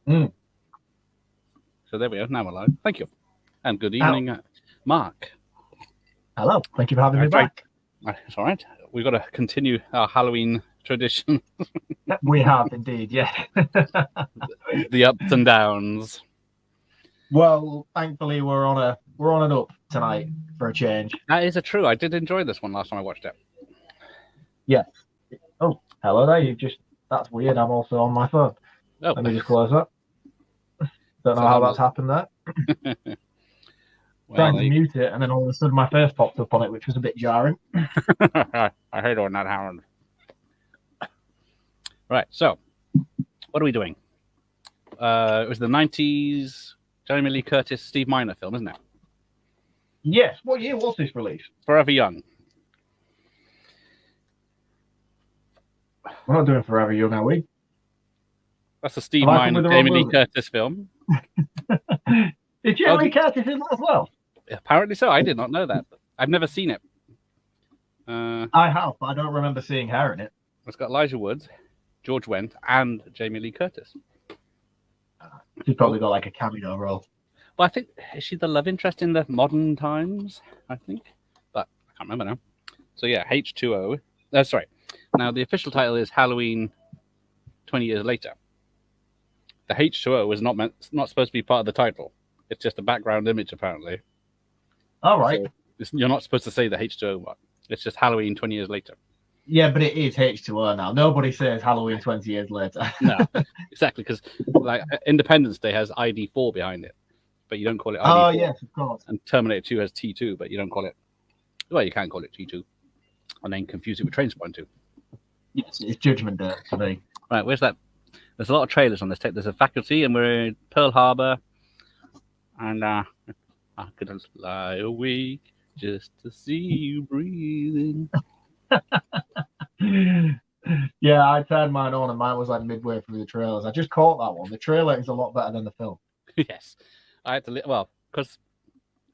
Mm. So there we are. Now we're live. Thank you. And good evening, Mark. Hello. Thank you for having me back. It's all right. We've got to continue our Halloween tradition. We have indeed, yeah. The ups and downs. Well, thankfully we're on an up tonight for a change. That is true. I did enjoy this one last time I watched it. Yes. Oh, hello there. That's weird. I'm also on my phone. Oh. Let me just close that. Don't know how that's happened there. Trying to mute it, and then all of a sudden my face popped up on it, which was a bit jarring. I hate when that happens. Right, so what are we doing? It was the 90s Jamie Lee Curtis, Steve Miner film, isn't it? Yes. What year was this released? Forever Young. We're not doing Forever Young, are we? That's a Steve Miner, Jamie Lee Curtis film. Is Jamie Lee Curtis in that as well? Apparently so. I did not know that. I've never seen it. I have, but I don't remember seeing her in it. It's got Elijah Woods, George Wendt, and Jamie Lee Curtis. She's probably got like a cameo role. Well, I think, is she the love interest in the modern times? I think. But I can't remember now. So yeah, H20. Sorry. Now, the official title is Halloween 20 Years Later. The H20 is not supposed to be part of the title. It's just a background image, apparently. All right. So you're not supposed to say the H20 one. It's just Halloween 20 years later. Yeah, but it is H20 now. Nobody says Halloween 20 years later. No, exactly, because like Independence Day has ID4 behind it, but you don't call it ID4. Oh, yes, of course. And Terminator 2 has T2, but you don't call it... Well, you can call it T2. And then confuse it with Trainspotting 2. Yes, it's Judgment Day for me. Right, where's that? There's a lot of trailers on this tape. There's a Faculty, and we're in Pearl Harbor. And I could lie awake just to see you breathing. Yeah, I turned mine on, and mine was like midway through the trailers. I just caught that one. The trailer is a lot better than the film. Yes. I had to... Well, because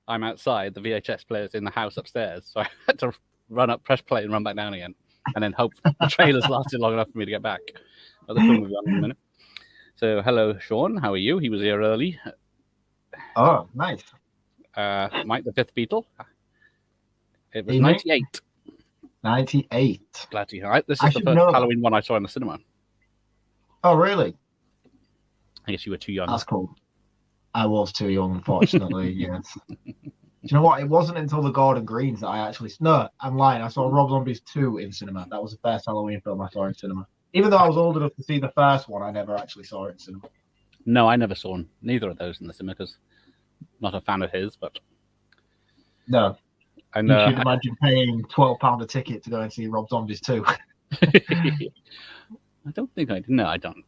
I'm outside, the VHS player's in the house upstairs, so I had to run up, press play, and run back down again. And then hope the trailers lasted long enough for me to get back. But the film will be on in a minute. So, hello, Sean. How are you? He was here early. Oh, nice. Mike the Fifth Beatle. It was 98. 98. Bloody hell. This is the first Halloween one I saw in the cinema. Oh, really? I guess you were too young. That's cool. I was too young, unfortunately, yes. Do you know what? It wasn't until the Gordon Greens that I actually... No, I'm lying. I saw Rob Zombies 2 in cinema. That was the first Halloween film I saw in cinema. Even though I was old enough to see the first one, I never actually saw it in cinema. No, I never saw neither of those in the cinema because I'm not a fan of his, but... No. And, you should imagine paying £12 a ticket to go and see Rob Zombies 2. I don't think I did. No, I don't.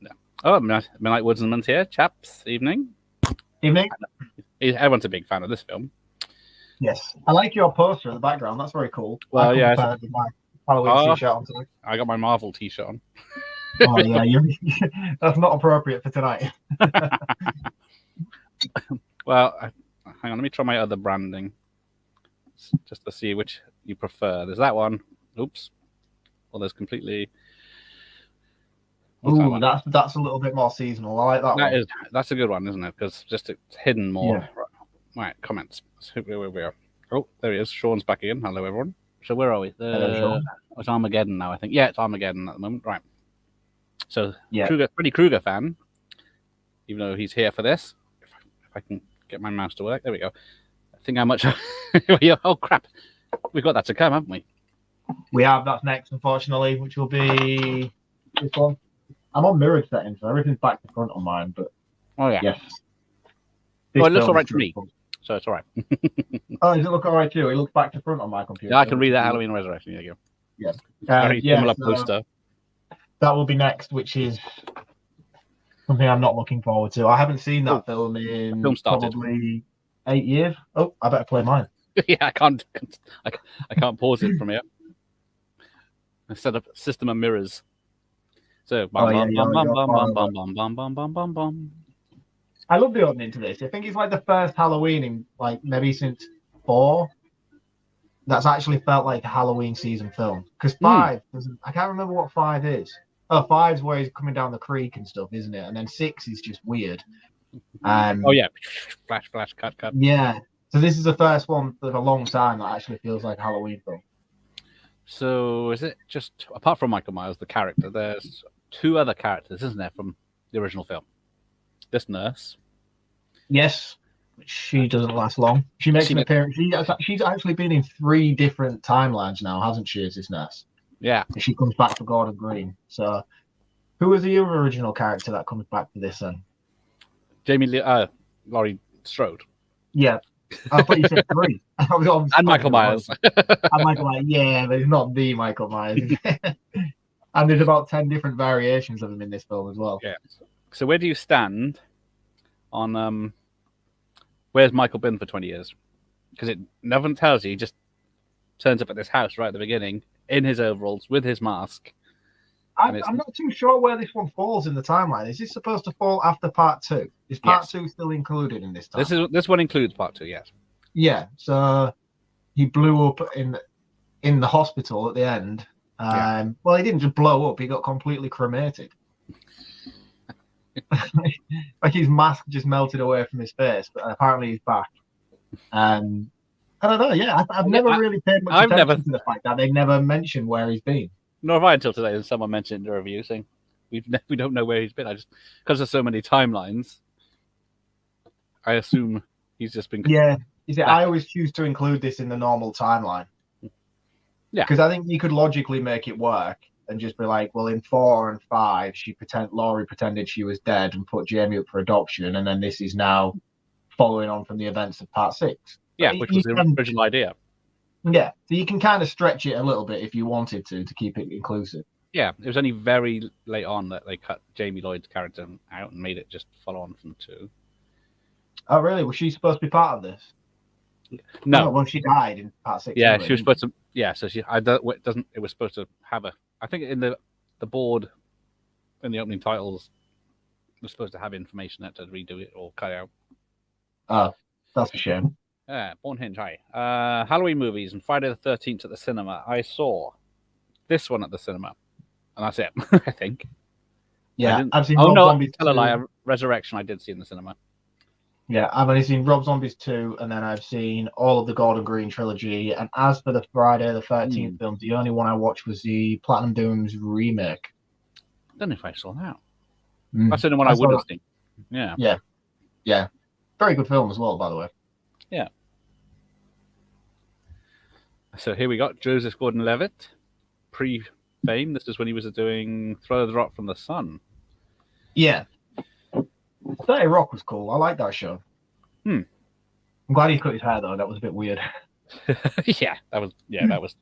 No. Oh, Midnight Woods and Months here. Chaps, evening. Evening. Everyone's a big fan of this film. Yes. I like your poster in the background. That's very cool. Well, yeah. My Halloween t-shirt on today. I got my Marvel t-shirt on. Oh, yeah. That's not appropriate for tonight. Well, hang on. Let me try my other branding. Just to see which you prefer. There's that one. Oops. Well, there's completely... Ooh, that's a little bit more seasonal. I like that one. That's a good one, isn't it? Because just it's hidden more. Yeah. Right, comments. Where we are. Oh, there he is. Sean's back again. Hello, everyone. So where are we? Hello, Sean. It's Armageddon now, I think. Yeah, it's Armageddon at the moment. Right. So, yeah. Freddy Krueger fan, even though he's here for this. If I can get my mouse to work. There we go. I think how much... Oh, crap. We've got that to come, haven't we? We have. That's next, unfortunately, which will be this one. I'm on mirror settings, so everything's back to front on mine, but... Oh, yeah. Yes. It looks all right to me, so it's all right. Oh, does it look all right too? It looks back to front on my computer. Yeah, I can read that Halloween Resurrection. There you go. Yeah. Very similar poster. That will be next, which is something I'm not looking forward to. I haven't seen that film in probably 8 years. Oh, I better play mine. Yeah, I can't pause it from here. I set up a system of mirrors. So, I love the opening to this. I think it's like the first Halloween in like maybe since 4 that's actually felt like a Halloween season film. Because 5, I can't remember what 5 is. Oh, five's where he's coming down the creek and stuff, isn't it? And then 6 is just weird. Oh yeah, flash, flash, cut, cut. Yeah. So this is the first one for a long time that actually feels like a Halloween film. So is it just apart from Michael Myers, the character? There's 2 other characters, isn't there, from the original film? This nurse. Yes. She doesn't last long. She makes an appearance. She's actually been in 3 different timelines now, hasn't she, as this nurse? Yeah. And she comes back for Gordon Green. So who was the other original character that comes back for this then? Laurie Strode. Yeah. I thought you said 3. And Michael Myers. And Michael Myers, yeah, but it's not the Michael Myers. And there's about 10 different variations of him in this film as well. Yeah. So where do you stand on where's Michael been for 20 years? Because it never tells you. He just turns up at this house right at the beginning in his overalls with his mask. I'm not too sure where this one falls in the timeline. Is this supposed to fall after part 2? Is part 2 still included in this time? This one includes part 2, yes. Yeah, so he blew up in the hospital at the end. Well, he didn't just blow up; he got completely cremated. Like his mask just melted away from his face, but apparently he's back. I don't know. Yeah, I've never really paid much attention to the fact that they never mentioned where he's been. Nor have I until today. And someone mentioned in the review saying we don't know where he's been. Because there's so many timelines, I assume he's just been. Yeah, I always choose to include this in the normal timeline. Yeah, because I think you could logically make it work and just be like, well, in 4 and 5, Laurie pretended she was dead and put Jamie up for adoption, and then this is now following on from the events of part 6. Yeah, which was the original idea. Yeah, so you can kind of stretch it a little bit if you wanted to keep it inclusive. Yeah, it was only very late on that they cut Jamie Lloyd's character out and made it just follow on from 2. Oh, really? Was she supposed to be part of this? No. Well, she died in part 6. Yeah, she was supposed to. Yeah, so it was supposed to have I think in the board in the opening titles was supposed to have information that to redo it or cut out. Oh, that's a shame. Yeah, Born Hinge, hi. Halloween movies and Friday the 13th at the cinema. I saw this one at the cinema, and that's it, I think. Yeah, I've seen Rob Zombies 2. Tell a lie, Resurrection I did see in the cinema. Yeah, I've only seen Rob Zombies 2, and then I've seen all of the Gordon Green trilogy. And as for the Friday the 13th films, the only one I watched was the Platinum Dunes remake. I don't know if I saw that. That's the only one I would have seen. Yeah. Yeah. Yeah. Very good film as well, by the way. Yeah. So here we got Joseph Gordon-Levitt, pre-fame. This is when he was doing Throw the Rock from the Sun. Yeah. 30 Rock was cool. I like that show. I'm glad he cut his hair, though. That was a bit weird. Yeah, that was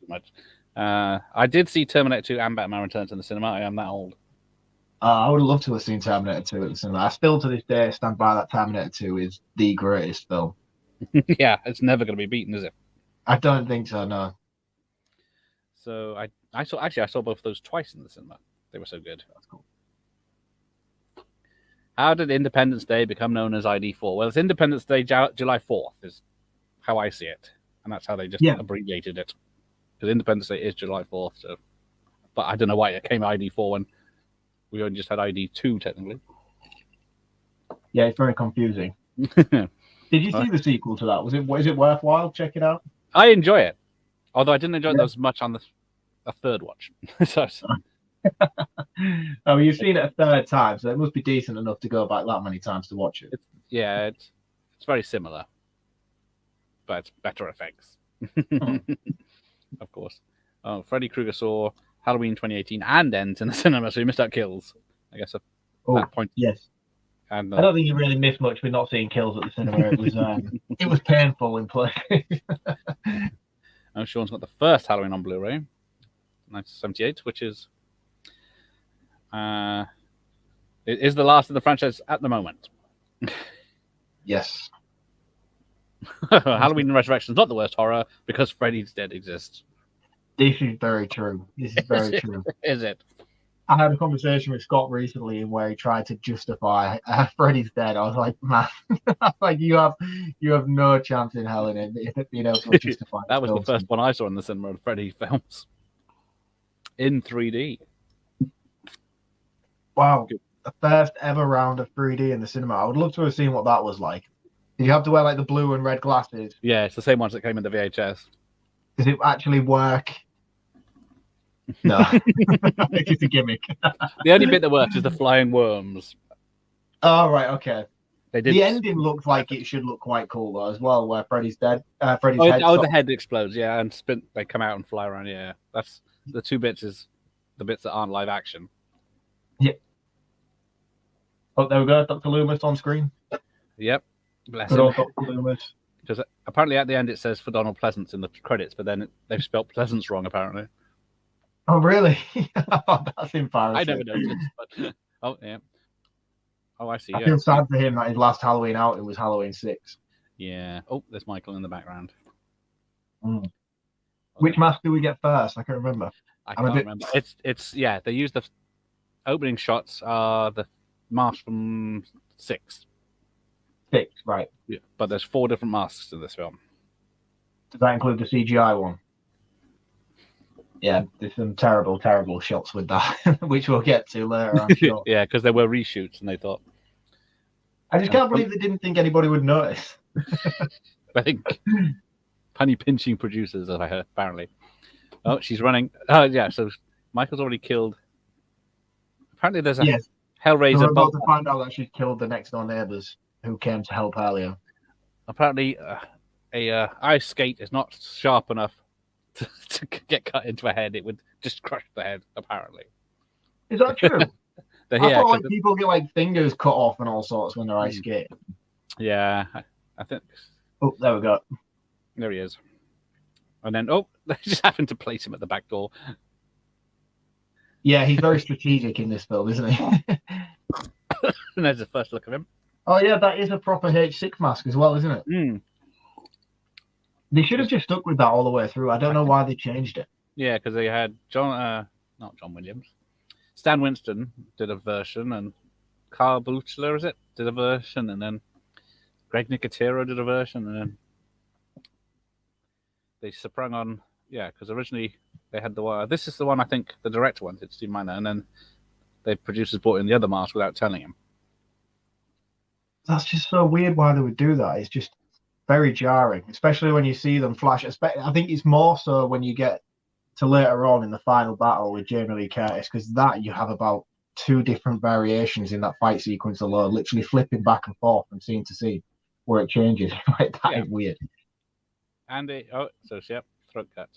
too much. I did see Terminator 2 and Batman Returns in the cinema. I am that old. I would have loved to have seen Terminator 2 at the cinema. I still, to this day, stand by that Terminator 2 is the greatest film. Yeah, it's never going to be beaten, is it? I don't think so, no. So I saw both of those twice in the cinema. They were so good. That's cool. How did Independence Day become known as ID4? Well, it's Independence Day July 4th is how I see it. And that's how they just abbreviated it. Because Independence Day is July 4th. So, but I don't know why it came ID4 when we only just had ID2, technically. Yeah, it's very confusing. Did you see the sequel to that? Is it worthwhile? Check it out. I enjoy it. Although I didn't enjoy it as much on the third watch. Oh, you've seen it a third time, so it must be decent enough to go back that many times to watch it. It's very similar, but it's better effects. Of course. Freddy Krueger saw Halloween 2018 and Ends in the cinema, so he missed out Kills. I guess at that point. Yes. And, I don't think you really missed much with not seeing Kills at the cinema. It was painful in play. Sean's got the first Halloween on Blu-ray, 1978, which is it is the last of the franchise at the moment. Yes. Halloween Resurrection is not the worst horror because Freddy's Dead exists. This is very true. This is very true. Is it? I had a conversation with Scott recently in where he tried to justify Freddy's Dead. I was like, man, like you have no chance in hell in it being able to justify. That was the first one I saw in the cinema of Freddy films in 3D. Wow, the first ever round of 3D in the cinema. I would love to have seen what that was like. Did you have to wear like the blue and red glasses? Yeah, it's the same ones that came in the VHS. Does it actually work? No, it's just a gimmick. The only bit that works is the flying worms. Oh, right, okay. They did. The ending looks like it should look quite cool though, as well, where Freddy's dead. Freddy's Oh, head. the head explodes, yeah, and they come out and fly around, yeah. That's the two bits is the bits that aren't live action. Yeah. Oh, there we go, Dr. Loomis on screen. Yep. Bless Good him. old Dr. Loomis. Because apparently at the end it says for Donald Pleasance in the credits, but then they've spelled Pleasance wrong, apparently. Oh, really? Oh, that's embarrassing. I never noticed, but oh, yeah. Oh, I see. I feel sad for him that his last Halloween out, it was Halloween 6. Yeah. Oh, there's Michael in the background. Mm. Which mask do we get first? I can't remember. I can't remember. It's yeah. They use the opening shots are the mask from 6. 6, right? Yeah. But there's 4 different masks in this film. Does that include the CGI one? Yeah, there's some terrible, terrible shots with that, which we'll get to later, I'm sure. Yeah, because there were reshoots, and they thought. I just can't believe they didn't think anybody would notice. I think penny pinching producers, as I heard, apparently. Oh, she's running. Oh, yeah. So Michael's already killed. Apparently, there's a Hellraiser. So we're about to find out that she's killed the next door neighbors who came to help earlier. Apparently, a ice skate is not sharp enough to get cut into a head. It would just crush the head. Apparently, is that true? I yeah, thought like people get like fingers cut off and all sorts when they're ice skating. Yeah, I think. Oh, there we go. There he is. And then, they just happened to place him at the back door. Yeah, he's very strategic in this film, isn't he? And there's the first look of him. Oh, yeah, that is a proper H6 mask as well, isn't it? Mm. They should have just stuck with that all the way through. I don't know why they changed it. Yeah, because they had not John Williams. Stan Winston did a version, and Carl Buchler, is it? Did a version, and then Greg Nicotero did a version, and then they sprung on, because originally they had the one. This is the one I think the director wanted, Steve Miner, and then the producers brought in the other mask without telling him. That's just so weird why they would do that. It's just very jarring, especially when you see them flash. I think it's more so when you get to later on in the final battle with Jamie Lee Curtis, because that you have about 2 different variations in that fight sequence alone, literally flipping back and forth from scene to scene where it changes. Like that is weird. And throat cut.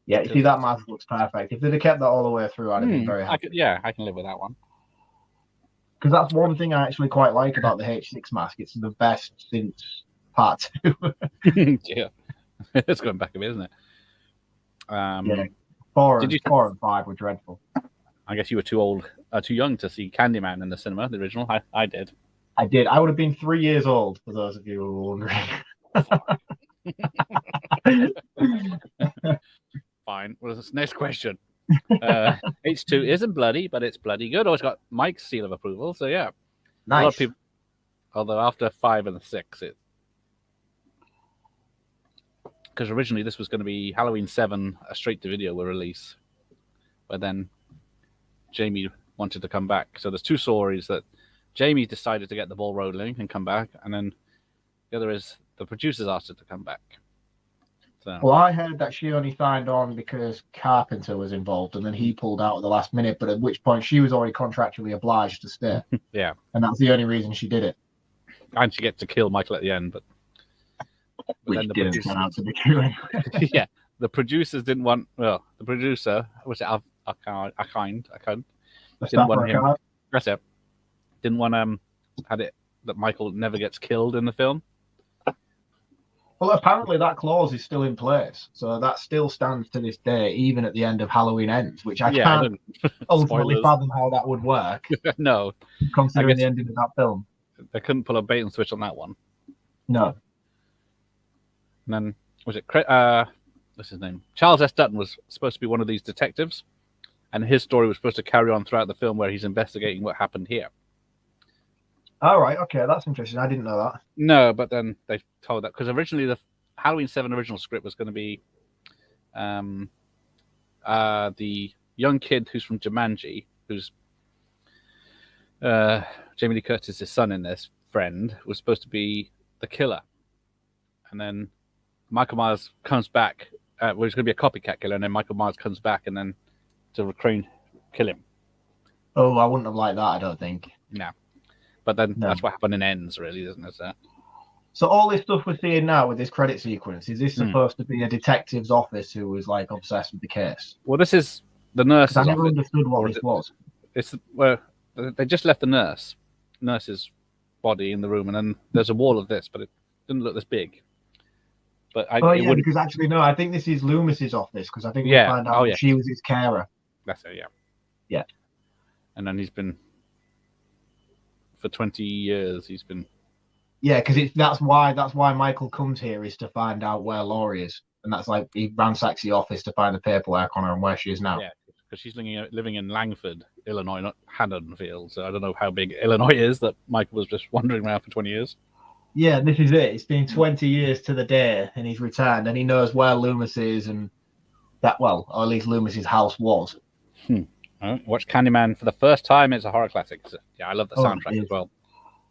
Yeah, see, that mask looks perfect. If they'd have kept that all the way through, I'd have been very happy. I can live with that one. Because that's one thing I actually quite like about the H6 mask. It's the best since part 2. Yeah, it's going back a bit, isn't it? Yeah, 4 and 5 were dreadful. I guess you were too young to see Candyman in the cinema, the original. I did. I did. I would have been 3 years old, for those of you who were wondering. Fine. Well, next question. H2 isn't bloody, but it's bloody good. Always got Mike's seal of approval. So yeah, nice. A lot of people. Although after 5 and 6, because originally this was going to be Halloween 7, a straight-to-video release, but then Jamie wanted to come back. So there's 2 stories that Jamie decided to get the ball rolling and come back, and then the other is the producers asked her to come back. So. Well, I heard that she only signed on because Carpenter was involved, and then he pulled out at the last minute, but at which point she was already contractually obliged to stay. Yeah. And that's the only reason she did it. And she gets to kill Michael at the end, but which then didn't turn out to be true anyway. Yeah, the producers didn't want. Well, the producer was it Akind didn't want him. That's it. Didn't want had it that Michael never gets killed in the film. Well, apparently that clause is still in place, so that still stands to this day, even at the end of Halloween Ends, which I can't ultimately fathom how that would work. No, considering the ending of that film, they couldn't pull a bait and switch on that one. No. And then was it what's his name? Charles S. Dutton was supposed to be one of these detectives, and his story was supposed to carry on throughout the film, where he's investigating what happened here. All right, okay, that's interesting. I didn't know that. No, but then they told that because originally the Halloween 7 original script was going to be the young kid who's from Jumanji, who's Jamie Lee Curtis's son in this, friend, was supposed to be the killer. And then Michael Myers comes back. Well, he's going to be a copycat killer, and then Michael Myers comes back and then to kill him. Oh, I wouldn't have liked that, I don't think. No. But then that's what happened in Ends, really, isn't it? So all this stuff we're seeing now with this credit sequence, is this supposed to be a detective's office who was like obsessed with the case? Well, this is the nurse's office. I never understood what this was. It's they just left the nurse's body in the room, and then there's a wall of this, but it didn't look this big. But because actually no, I think this is Loomis's office because I think we found out she was his carer. That's it, yeah. Yeah. And then he's been for 20 years. He's been. Yeah, because that's why Michael comes here is to find out where Laurie is, and that's like he ransacks the office to find the paperwork on her and where she is now. Yeah, because she's living in Langford, Illinois, not Haddonfield. So I don't know how big Illinois is that Michael was just wandering around for 20 years. Yeah, this is it. It's been 20 years to the day, and he's returned, and he knows where Loomis is, and that or at least Loomis's house was. Watch Candyman for the first time. It's a horror classic. Yeah, I love the soundtrack as well.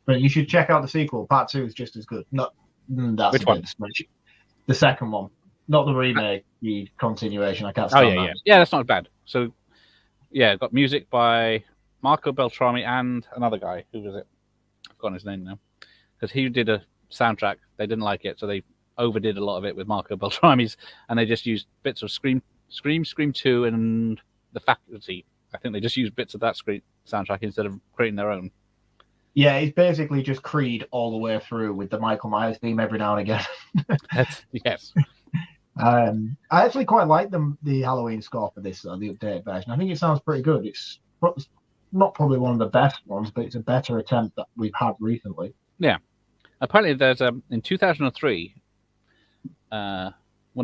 But you should check out the sequel. Part 2 is just as good. Which one? The second one, not the remake. The continuation. I can't. Yeah, that's not bad. So, yeah, got music by Marco Beltrami and another guy. Who was it? I've forgotten his name now. Because he did a soundtrack. They didn't like it, so they overdid a lot of it with Marco Beltrami's, and they just used bits of Scream 2, and The Faculty. I think they just used bits of that soundtrack instead of creating their own. Yeah, it's basically just Creed all the way through with the Michael Myers theme every now and again. Yes. I actually quite like the Halloween score for this, the updated version. I think it sounds pretty good. It's not probably one of the best ones, but it's a better attempt that we've had recently. Yeah. Apparently, there's in 2003, one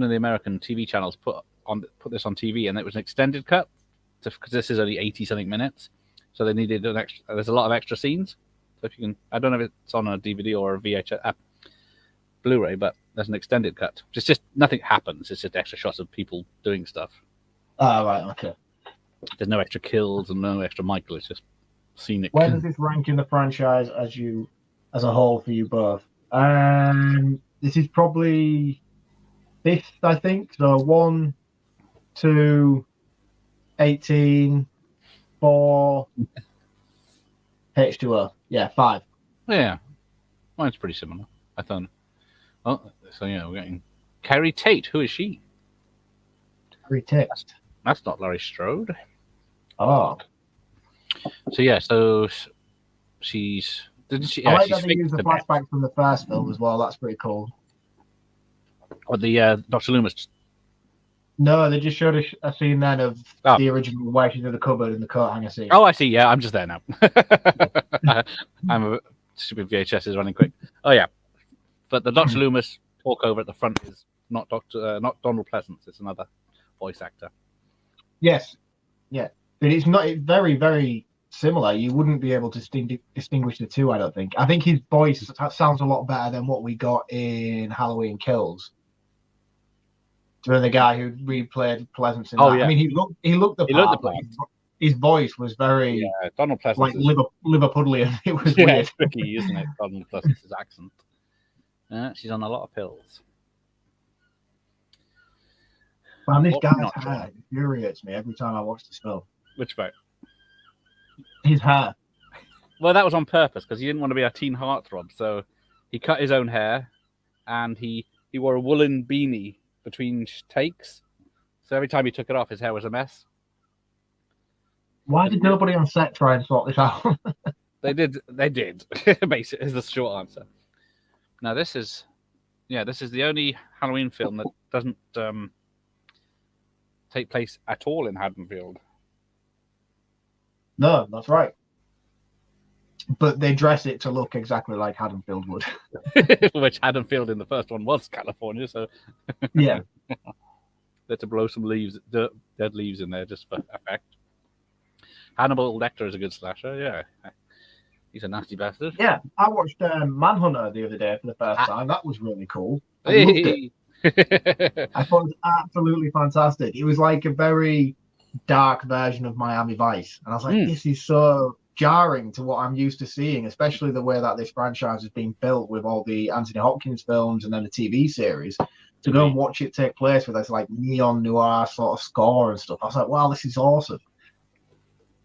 of the American TV channels put this on TV, and it was an extended cut because this is only 80-something minutes, so they needed an extra. There's a lot of extra scenes. So if you can, I don't know if it's on a DVD or a VHS Blu-ray, but there's an extended cut. It's just nothing happens. It's just extra shots of people doing stuff. Oh, right, okay. There's no extra kills and no extra Michael. It's just scenic. Where does this rank in the franchise as a whole for you both? This is probably 5th, I think. So 1, 2, 18, 4, H20. Yeah, 5. Yeah, mine's pretty similar. I thought. Oh, so yeah, we're getting Carrie Tate. Who is she? Carrie Tate. That's not Laurie Strode. Oh. So yeah, so she's. Didn't she? I like that they use the flashback from the first film as well. That's pretty cool. Or the Dr. Loomis. No, they just showed a scene then of the original where she's in the cupboard in the coat hanger scene. Oh, I see. Yeah, I'm just there now. I'm a stupid VHS is running quick. Oh yeah, but the Dr. Loomis talk over at the front is not Donald Pleasance. It's another voice actor. Yes, yeah, but it's not. It's very, very similar. You wouldn't be able to distinguish the two. I don't think. I think his voice sounds a lot better than what we got in Halloween Kills. To the guy who replayed Pleasance in that. Yeah. I mean, he looked the part. His voice was very Donald Pleasance like Liverpudlian. It was weird. It's tricky, isn't it? Donald Pleasance's accent. She's on a lot of pills. Man, this guy's hair infuriates me every time I watch this film. Which bit? His hair. Well, that was on purpose because he didn't want to be a teen heartthrob, so he cut his own hair, and he wore a woolen beanie between takes, so every time he took it off, his hair was a mess. Why did nobody on set try and sort this out? They did. Basically, is the short answer. Now this is the only Halloween film that doesn't take place at all in Haddonfield. No, that's right. But they dress it to look exactly like Haddonfield would. Which Haddonfield in the first one was California, so yeah. They had to blow some dead leaves in there just for effect. Hannibal Lecter is a good slasher, yeah. He's a nasty bastard. Yeah, I watched Manhunter the other day for the first time. That was really cool. I loved it. I thought it was absolutely fantastic. It was like a very dark version of Miami Vice. And I was like, this is so jarring to what I'm used to seeing, especially the way that this franchise has been built with all the Anthony Hopkins films and then the TV series. To go and watch it take place with this like neon noir sort of score and stuff, I was like, wow, this is awesome.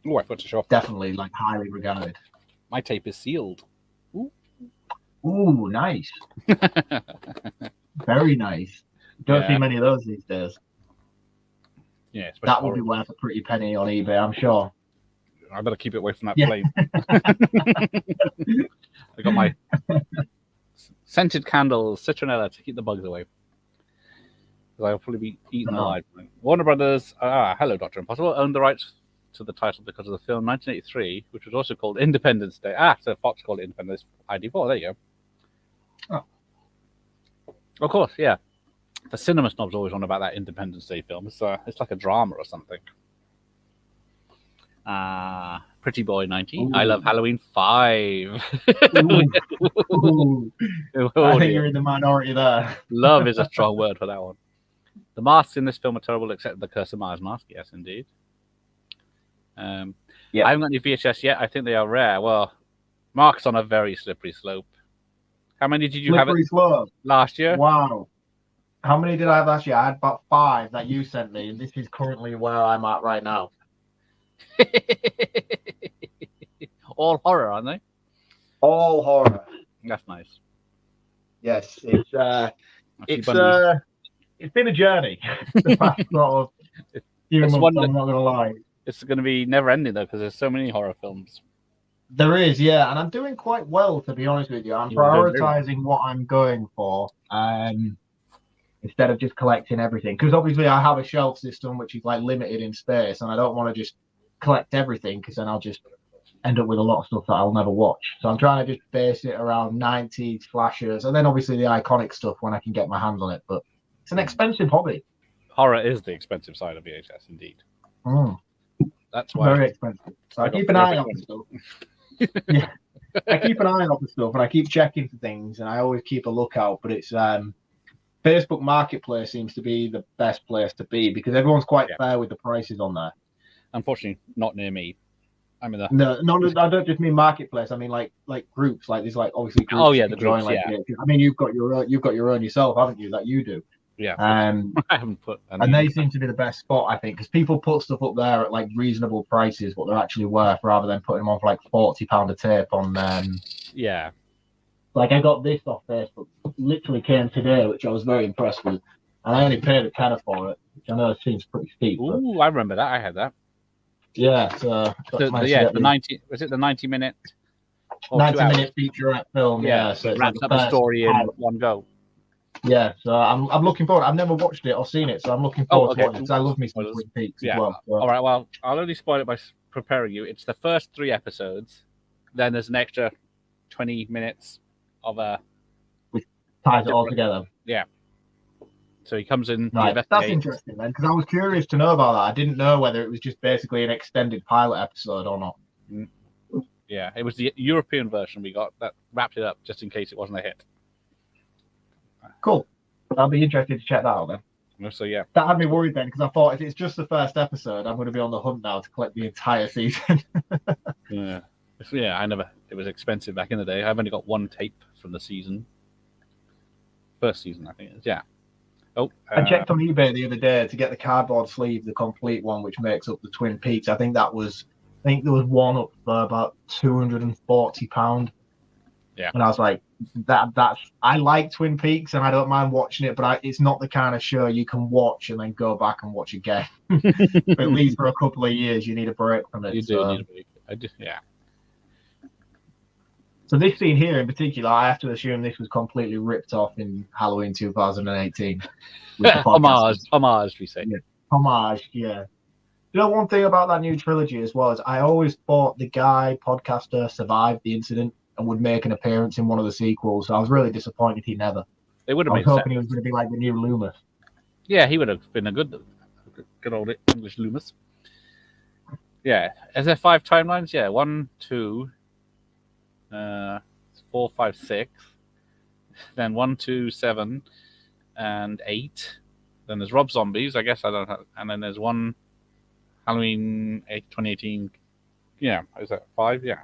Oh, I thought to show off. Definitely like highly regarded. My tape is sealed. Ooh, nice. Very nice. Don't see many of those these days. Yeah, that would be worth a pretty penny on eBay, I'm sure. I better keep it away from that flame. I got my scented candles, citronella, to keep the bugs away. Because I'll probably be eaten alive. Warner Brothers, hello, Dr. Impossible, owned the rights to the title because of the film 1983, which was also called Independence Day. So Fox called it Independence ID4. There you go. Oh. Of course, yeah. The cinema snobs always on about that Independence Day film. It's like a drama or something. Pretty Boy 19. Ooh. I Love Halloween 5. Ooh. I think you're in the minority there. Love is a strong word for that one. The masks in this film are terrible, except the Curse of Mars mask. Yes, indeed. I haven't got any VHS yet. I think they are rare. Well, Marc's on a very slippery slope. How many did you have last year? Wow. How many did I have last year? I had about 5 that you sent me, and this is currently where I'm at right now. All horror, aren't they? All horror. That's nice. Yes, it's been a journey. The past sort of few months, I'm not gonna lie. It's going to be never ending though, because there's so many horror films. There is, yeah, and I'm doing quite well, to be honest with you. I'm prioritizing what I'm going for, instead of just collecting everything. Because obviously I have a shelf system which is like limited in space, and I don't want to just collect everything because then I'll just end up with a lot of stuff that I'll never watch. So I'm trying to just base it around 90s slashers, and then obviously the iconic stuff when I can get my hands on it. But it's an expensive hobby. Horror is the expensive side of VHS, indeed. That's why very expensive. So I keep an eye on the stuff. Yeah, I keep an eye on the stuff, and I keep checking for things, and I always keep a lookout. But it's Facebook Marketplace seems to be the best place to be because everyone's quite fair with the prices on there. Unfortunately, not near me. I mean, no, I don't just mean Marketplace. I mean like groups, like there's like obviously groups. Oh yeah, the groups. Like, I mean, you've got your own yourself, haven't you? That you do. Yeah. I haven't put. And they seem to be the best spot, I think, because people put stuff up there at like reasonable prices, what they're actually worth, rather than putting them on for like £40 a tape on. Yeah. Like I got this off Facebook, literally came today, which I was very impressed with, and I only paid £10 for it, which I know seems pretty steep. Ooh, but... I remember that. I had that. Yeah. So the 90. Was it the 90-minute? 90-minute featurette film. Yeah. So it wraps up the story in one go. Yeah, so I'm looking forward. I've never watched it or seen it, so I'm looking forward to watching it because I love me some Twin Peaks as well. So. All right, well, I'll only spoil it by preparing you. It's the first 3 episodes. Then there's an extra 20 minutes of which ties it all together. Yeah. So he comes in. Right, that's interesting then, because I was curious to know about that. I didn't know whether it was just basically an extended pilot episode or not. Yeah, it was the European version we got that wrapped it up just in case it wasn't a hit. Cool. I'll be interested to check that out then. So yeah, that had me worried then because I thought if it's just the first episode, I'm going to be on the hunt now to collect the entire season. Yeah, it was expensive back in the day. I've only got 1 tape from the first season, I think it is. Yeah. Oh, I checked on eBay the other day to get the cardboard sleeve, the complete one, which makes up the Twin Peaks. I think there was one up for about £240. Yeah. And I was like, that's I like Twin Peaks and I don't mind watching it, but it's not the kind of show you can watch and then go back and watch again. At least for a couple of years, you need a break from it. You do need a break. Yeah. So this scene here in particular, I have to assume this was completely ripped off in Halloween 2018. Homage, we say. Yeah. Homage, yeah. You know, one thing about that new trilogy as well is I always thought the guy, podcaster, survived the incident and would make an appearance in one of the sequels. So I was really disappointed he never. It would have I was hoping he was going to be like the new Loomis. Yeah, he would have been a good old English Loomis. Yeah. Is there 5 timelines? Yeah. 1, 2, 4, 5, 6. Then 1, 2, 7, and 8. Then there's Rob Zombies. I guess I don't have. And then there's one Halloween 2018 Yeah, is that 5? Yeah.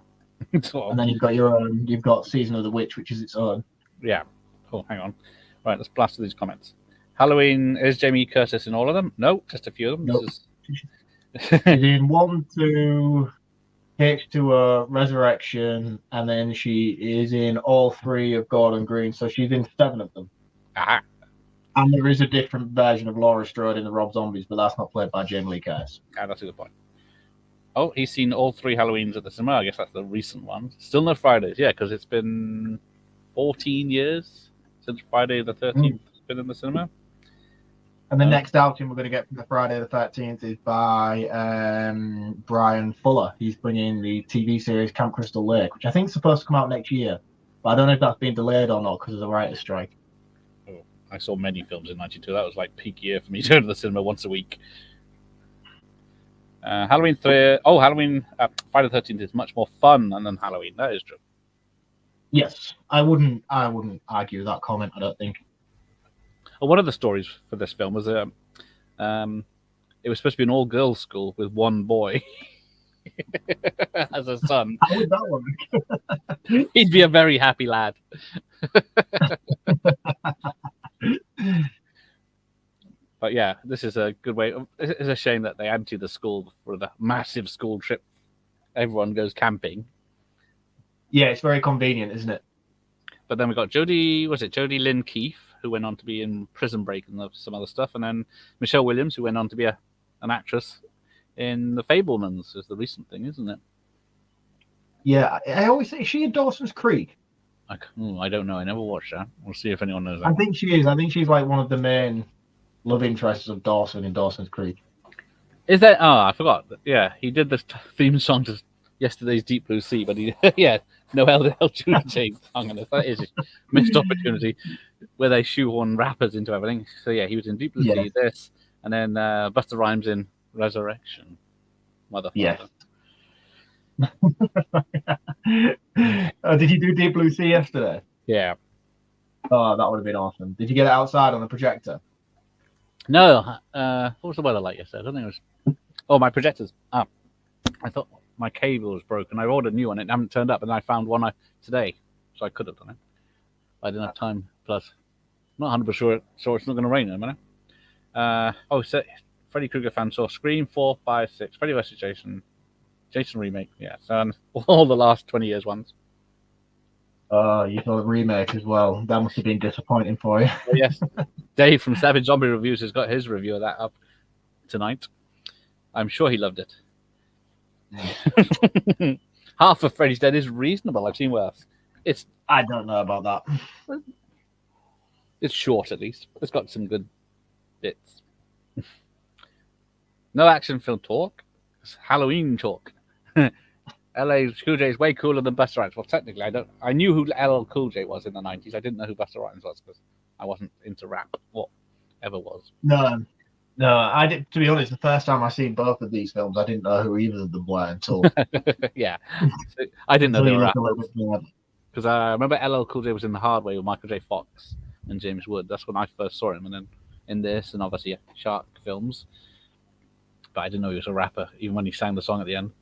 Sort of. And then you've got your own. You've got Season of the Witch, which is its own. Yeah. Oh, hang on. Right, let's blast through these comments. Halloween, is Jamie Curtis in all of them? No, just a few of them. Nope. This She's in 1, 2, H20, Resurrection, and then she is in all 3 of Gordon Green. So she's in 7 of them. Aha. And there is a different version of Laura Strode in the Rob Zombies, but that's not played by Jamie Lee Curtis. Yeah, that's a good point. Oh, he's seen all 3 Halloweens at the cinema. I guess that's the recent one. Still no Fridays, yeah, because it's been 14 years since Friday the 13th has been in the cinema. And the next outing we're going to get from the Friday the 13th is by Brian Fuller. He's bringing the TV series Camp Crystal Lake, which I think is supposed to come out next year. But I don't know if that's been delayed or not because of the writer's strike. Oh, I saw many films in 92. That was like peak year for me to go to the cinema once a week. Halloween 3. Oh, Halloween Friday the 13th is much more fun than Halloween. That is true. Yes, I wouldn't argue that comment. I don't think. Well, one of the stories for this film was it was supposed to be an all-girls school with one boy as a son. How would that work? He'd be a very happy lad. But yeah, this is a good way. It's a shame that they empty the school for the massive school trip. Everyone goes camping. Yeah, it's very convenient, isn't it? But then we got Jodie Lynn Keefe, who went on to be in Prison Break and some other stuff, and then Michelle Williams, who went on to be an actress in The Fabelmans, is the recent thing, isn't it? Yeah, I always say, is she in Dawson's Creek? I don't know. I never watched that. We'll see if anyone knows that. I think she is. I think she's like one of the main love interests of Dawson in Dawson's Creek. Is that? Oh, I forgot. Yeah, he did the theme song to yesterday's Deep Blue Sea, but he no LGBT song in it. That is a missed opportunity where they shoehorn rappers into everything. So yeah, he was in Deep Blue Sea, this, and then Busta Rhymes in Resurrection. Motherfucker. Yeah. Did you do Deep Blue Sea yesterday? Yeah. Oh, that would have been awesome. Did you get it outside on the projector? No. What was the weather like yesterday? I don't think it was. Oh, my projector's up. I thought my cable was broken. I ordered a new one. It hadn't turned up, and I found one today, so I could have done it. I didn't have time. Plus, I'm not 100% sure it's not going to rain in a minute. So Freddy Krueger fans saw Scream 4, 5, 6, Freddy vs. Jason remake. Yeah, so all the last 20 years ones. You saw the remake as well. That must have been disappointing for you. Oh, yes. Dave from Savage Zombie Reviews has got his review of that up tonight. I'm sure he loved it. Half of Freddy's Dead is reasonable. I've seen worse. I don't know about that. It's short, at least. It's got some good bits. No action film talk. It's Halloween talk. LA Cool J is way cooler than Busta Rhymes. Well, technically, I knew who LL Cool J was in the 90s. I didn't know who Busta Rhymes was because I wasn't into rap or ever was. No, I did. To be honest, the first time I seen both of these films, I didn't know who either of them were until. Yeah, I didn't know they were rappers. Because I remember LL Cool J was in The Hard Way with Michael J. Fox and James Wood. That's when I first saw him, and then in this, and obviously Shark films. But I didn't know he was a rapper, even when he sang the song at the end.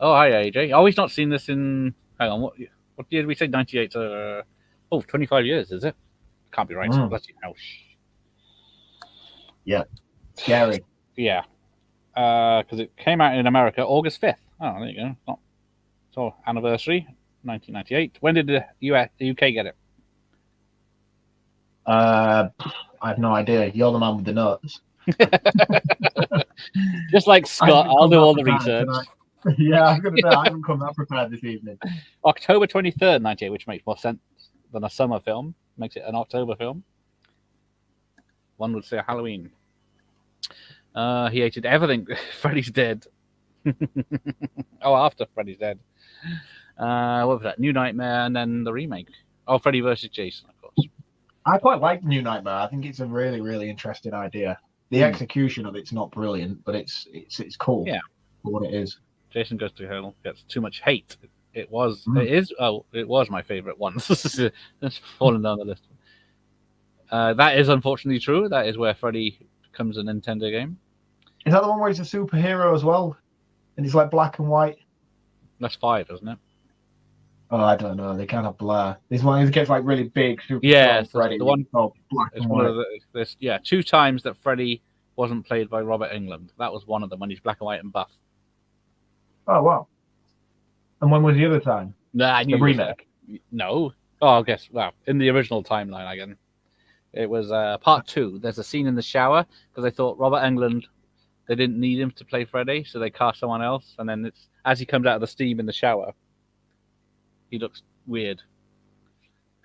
Oh, hi, AJ. Oh, he's not seen this in... Hang on, what year did we say? 98? 25 years, is it? Can't be right. Bless you. Oh, yeah. Scary. Yeah. Because it came out in America August 5th. Oh, there you go. So, anniversary, 1998. When did the UK get it? I have no idea. You're the man with the notes. Just like Scott, I'll do all the research. Yeah, I was going to say, I haven't come that prepared this evening. October 23rd, 98, which makes more sense than a summer film. Makes it an October film. One would say Halloween. He hated everything. Freddy's Dead. After Freddy's Dead. What was that? New Nightmare and then the remake. Oh, Freddy vs. Jason, of course. I quite like New Nightmare. I think it's a really, really interesting idea. The execution of it's not brilliant, but it's cool. Yeah, for what it is. Jason Goes to Hell gets too much hate. It was my favorite one. That's fallen down the list. That is unfortunately true. That is where Freddy becomes a Nintendo game. Is that the one where he's a superhero as well? and it's like black and white. That's 5, isn't it? Oh, I don't know. They kind of blur. This one gets like really big, super Yeah, strong Freddy. the one. Oh, black It's and one white. of the 2 times that Freddy wasn't played by Robert Englund. That was one of them when he's black and white and buff. Oh wow! And when was the other time? Nah, I knew The remake. No. Oh, I guess. Well, in the original timeline, again, it was part 2. There's a scene in the shower because they thought Robert Englund, they didn't need him to play Freddy, so they cast someone else. And then it's as he comes out of the steam in the shower, he looks weird.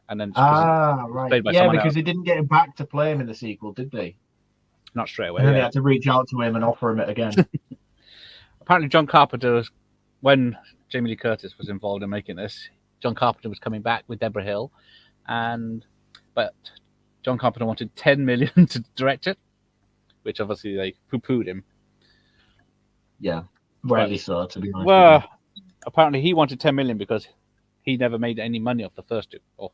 And then Right. played by Yeah, someone because else. they didn't get him back to play him in the sequel, did they? Not straight away. And then Yeah. they had to reach out to him and offer him it again. Apparently, John Carpenter was, when Jamie Lee Curtis was involved in making this, John Carpenter was coming back with Deborah Hill, but John Carpenter wanted $10 million to direct it, which obviously they poo-pooed him. Yeah, rightly so, to be honest. Well, apparently he wanted $10 million because he never made any money off the first 2 or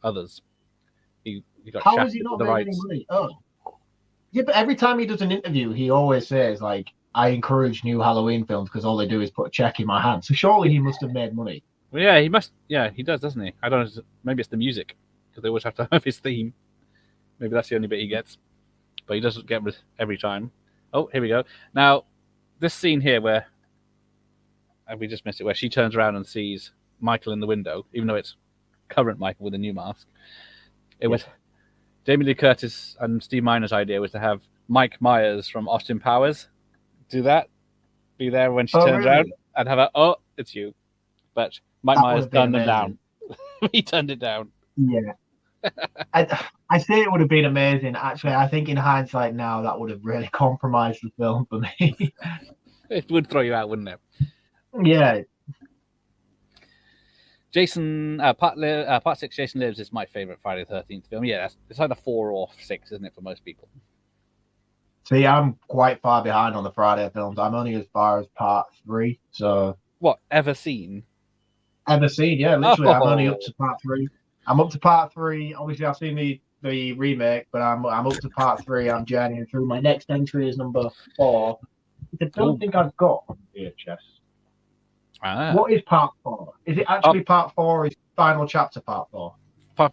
others. He got How shafted has he not with the made any rights. money? Oh, yeah, but every time he does an interview, he always says like, "I encourage new Halloween films because all they do is put a check in my hand." So surely he must have made money. Well, yeah, he must. Yeah, he does, doesn't he? I don't know. Maybe it's the music because they always have to have his theme. Maybe that's the only bit he gets, but he doesn't get it every time. Oh, here we go. Now, this scene here where we just missed it, where she turns around and sees Michael in the window, even though it's current Michael with a new mask. It was Jamie Lee Curtis and Steve Miner's idea was to have Mike Myers from Austin Powers do that, be there when she turns around and have a, it's you. But Mike Myers turned it down. He turned it down. Yeah. I say it would have been amazing. Actually, I think in hindsight now that would have really compromised the film for me. It would throw you out, wouldn't it? Yeah. Jason, part 6, Jason Lives is my favorite Friday the 13th film. Yeah, it's either 4 or 6, isn't it, for most people? See, I'm quite far behind on the Friday films. I'm only as far as part 3. So what, ever seen? Ever seen? Yeah, literally. I'm only up to part 3. I'm up to part 3. Obviously, I've seen the remake, but I'm up to part 3. I'm journeying through. My next entry is number 4. I don't think I've got on VHS. What is part 4? Is it actually part 4? Is final chapter part 4?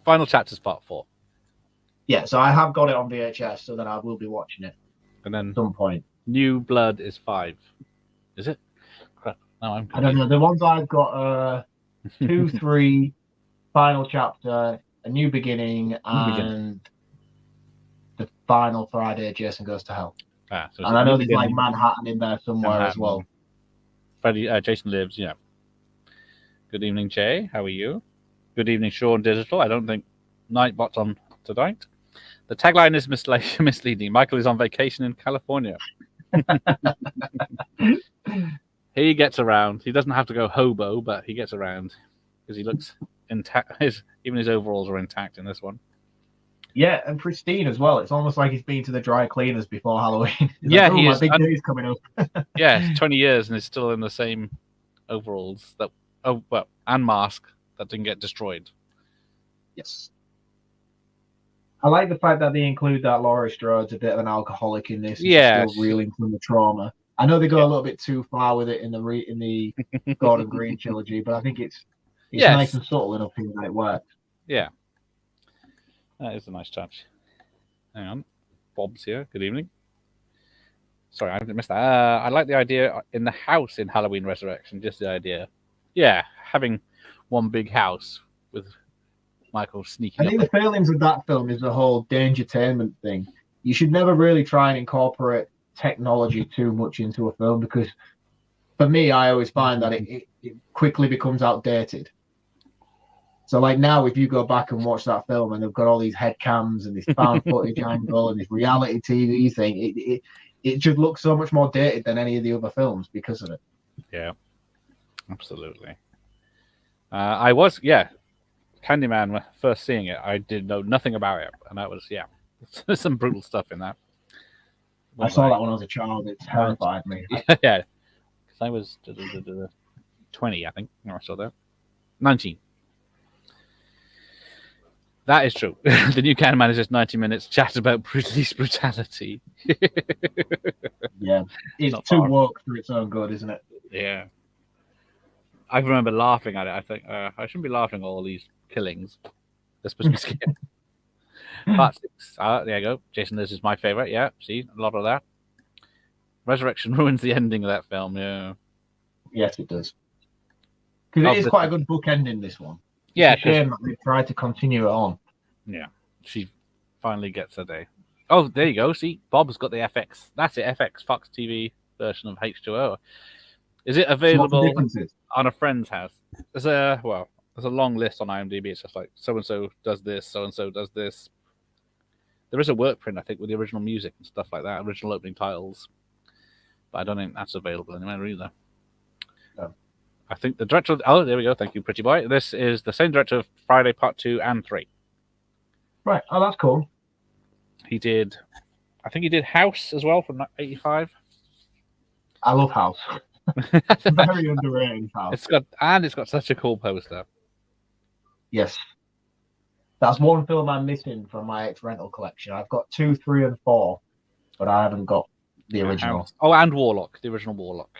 Final chapter's part 4. Yeah, so I have got it on VHS, so then I will be watching it. And then at some point. New Blood is 5. Is it? Crap. No, I don't know. The ones I've got 2, 3, final chapter, A New Beginning, and the final Friday, Jason Goes to Hell. So and I know there's like Manhattan in there somewhere as well. Jason Lives, yeah. Good evening, Jay. How are you? Good evening, Sean Digital. I don't think Nightbot's on tonight. The tagline is misleading. Michael is on vacation in California. He gets around. He doesn't have to go hobo, but he gets around because he looks intact. Even his overalls are intact in this one. Yeah, and pristine as well. It's almost like he's been to the dry cleaners before Halloween. Yeah, like, my big day's coming up. Yeah, it's 20 years and he's still in the same overalls and mask that didn't get destroyed. Yes. I like the fact that they include that Laurie Strode's a bit of an alcoholic in this. Yeah, still reeling from the trauma. I know they go a little bit too far with it in the Gordon Green trilogy, but I think it's nice and subtle enough here that it works. Yeah, that is a nice touch. Hang on, Bob's here. Good evening. Sorry, I missed that. I like the idea in the house in Halloween Resurrection. Just the idea, yeah, having one big house with Michael sneaking. I think the failings of that film is the whole dangertainment thing. You should never really try and incorporate technology too much into a film because, for me, I always find that it quickly becomes outdated. So, like now, if you go back and watch that film and they've got all these head cams and this found footage angle and this reality TV thing, it just looks so much more dated than any of the other films because of it. Yeah, absolutely. I was, Candyman, first seeing it, I did know nothing about it, and that was, there's some brutal stuff in that. I saw that when I was a child. It terrified me. Yeah, because I was 20, I think, when I saw that. 19. That is true. The new Can Man is just 90 minutes chat about police brutality. Yeah, it's Not too far. woke for its own good, isn't it? Yeah. I remember laughing at it. I think I shouldn't be laughing at all these killings. They're supposed to be scary. Part 6. There you go. Jason, this is my favorite. Yeah, see, a lot of that. Resurrection ruins the ending of that film. Yeah. Yes, it does. Because it is quite a good book ending, this one. Yeah, it's a shame that they tried to continue it on. Yeah, she finally gets her day. Oh, there you go. See, Bob's got the FX. That's it, FX Fox TV version of H2O. Is it available on a friend's house? There's a long list on IMDb. It's just like so and so does this, so and so does this. There is a work print, I think, with the original music and stuff like that, original opening titles. But I don't think that's available anywhere either. No. I think the director. Oh, there we go. Thank you, Pretty Boy. This is the same director of Friday Part 2 and 3. Right. Oh, that's cool. I think he did House as well from '85. I love House. Very underrated House. It's got such a cool poster. Yes. That's one film I'm missing from my ex-rental collection. I've got 2, 3, and 4, but I haven't got the original. House. Oh, and Warlock, the original Warlock.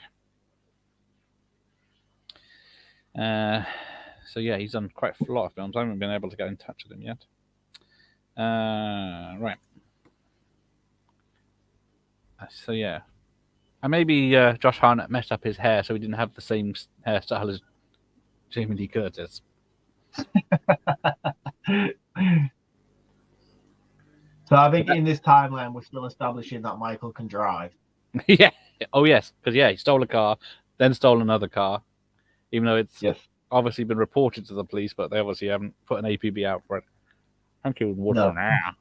So yeah, he's done quite a lot of films. I haven't been able to get in touch with him yet. Right. So yeah, and maybe Josh Hartnett messed up his hair, so he didn't have the same hairstyle as Jamie Lee Curtis. So I think in this timeline we're still establishing that Michael can drive. Yeah. Oh yes, because he stole a car, then stole another car, even though it's obviously been reported to the police, but they obviously haven't put an APB out for it. Thank you, water now.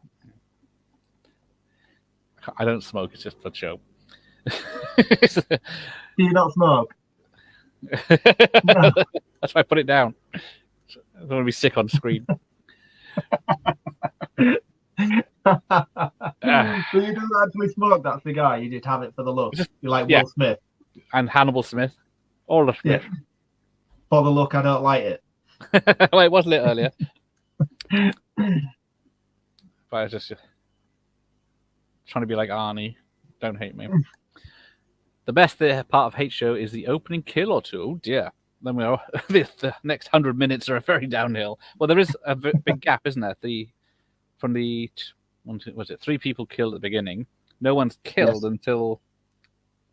I don't smoke; it's just for show. Do you not smoke? No. That's why I put it down. I don't want to be sick on screen. So you don't actually smoke that cigar, you just have it for the look. You're like Will Smith. And Hannibal Smith. All the Smith. Yeah. For the look, I don't like it. Well, it was lit earlier. But I was just trying to be like Arnie. Don't hate me. The best part of H Show is the opening kill or two. Oh dear. Then we are the next 100 minutes are very downhill. Well, there is a big gap, isn't there? From the 3 people killed at the beginning. No one's killed until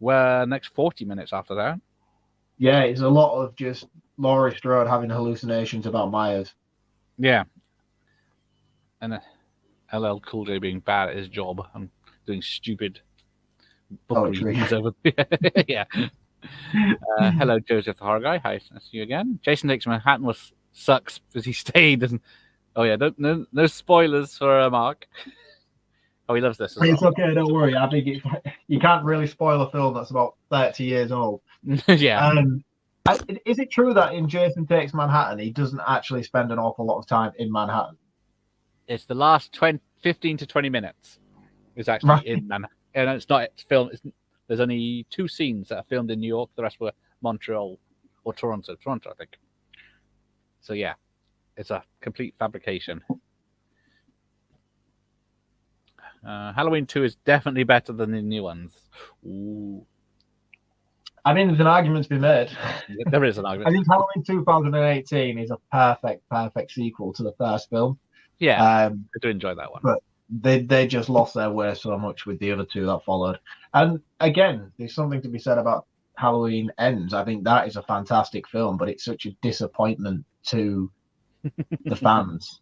next 40 minutes after that. Yeah, it's a lot of just Laurie Strode having hallucinations about Myers. Yeah. And LL Cool J being bad at his job and doing stupid book readings over. Yeah. Hello, Joseph the Horror Guy. Hi, nice to see you again. Jason Takes Manhattan sucks because he stayed. And oh yeah, no spoilers for Mark. Oh, he loves this. It's okay, don't worry. I think you can't really spoil a film that's about 30 years old. Yeah. Is it true that in Jason Takes Manhattan, he doesn't actually spend an awful lot of time in Manhattan? It's the last 15 to 20 minutes is actually in Manhattan. And it's not filmed. There's only 2 scenes that are filmed in New York. The rest were Montreal or Toronto. Toronto, I think. So yeah, it's a complete fabrication. Halloween 2 is definitely better than the new ones. Ooh. I mean, there's an argument to be made. There is an argument. I think Halloween 2018 is a perfect sequel to the first film. Yeah, I do enjoy that one. But they just lost their way so much with the other 2 that followed. And again, there's something to be said about Halloween Ends. I think that is a fantastic film, but it's such a disappointment to the fans.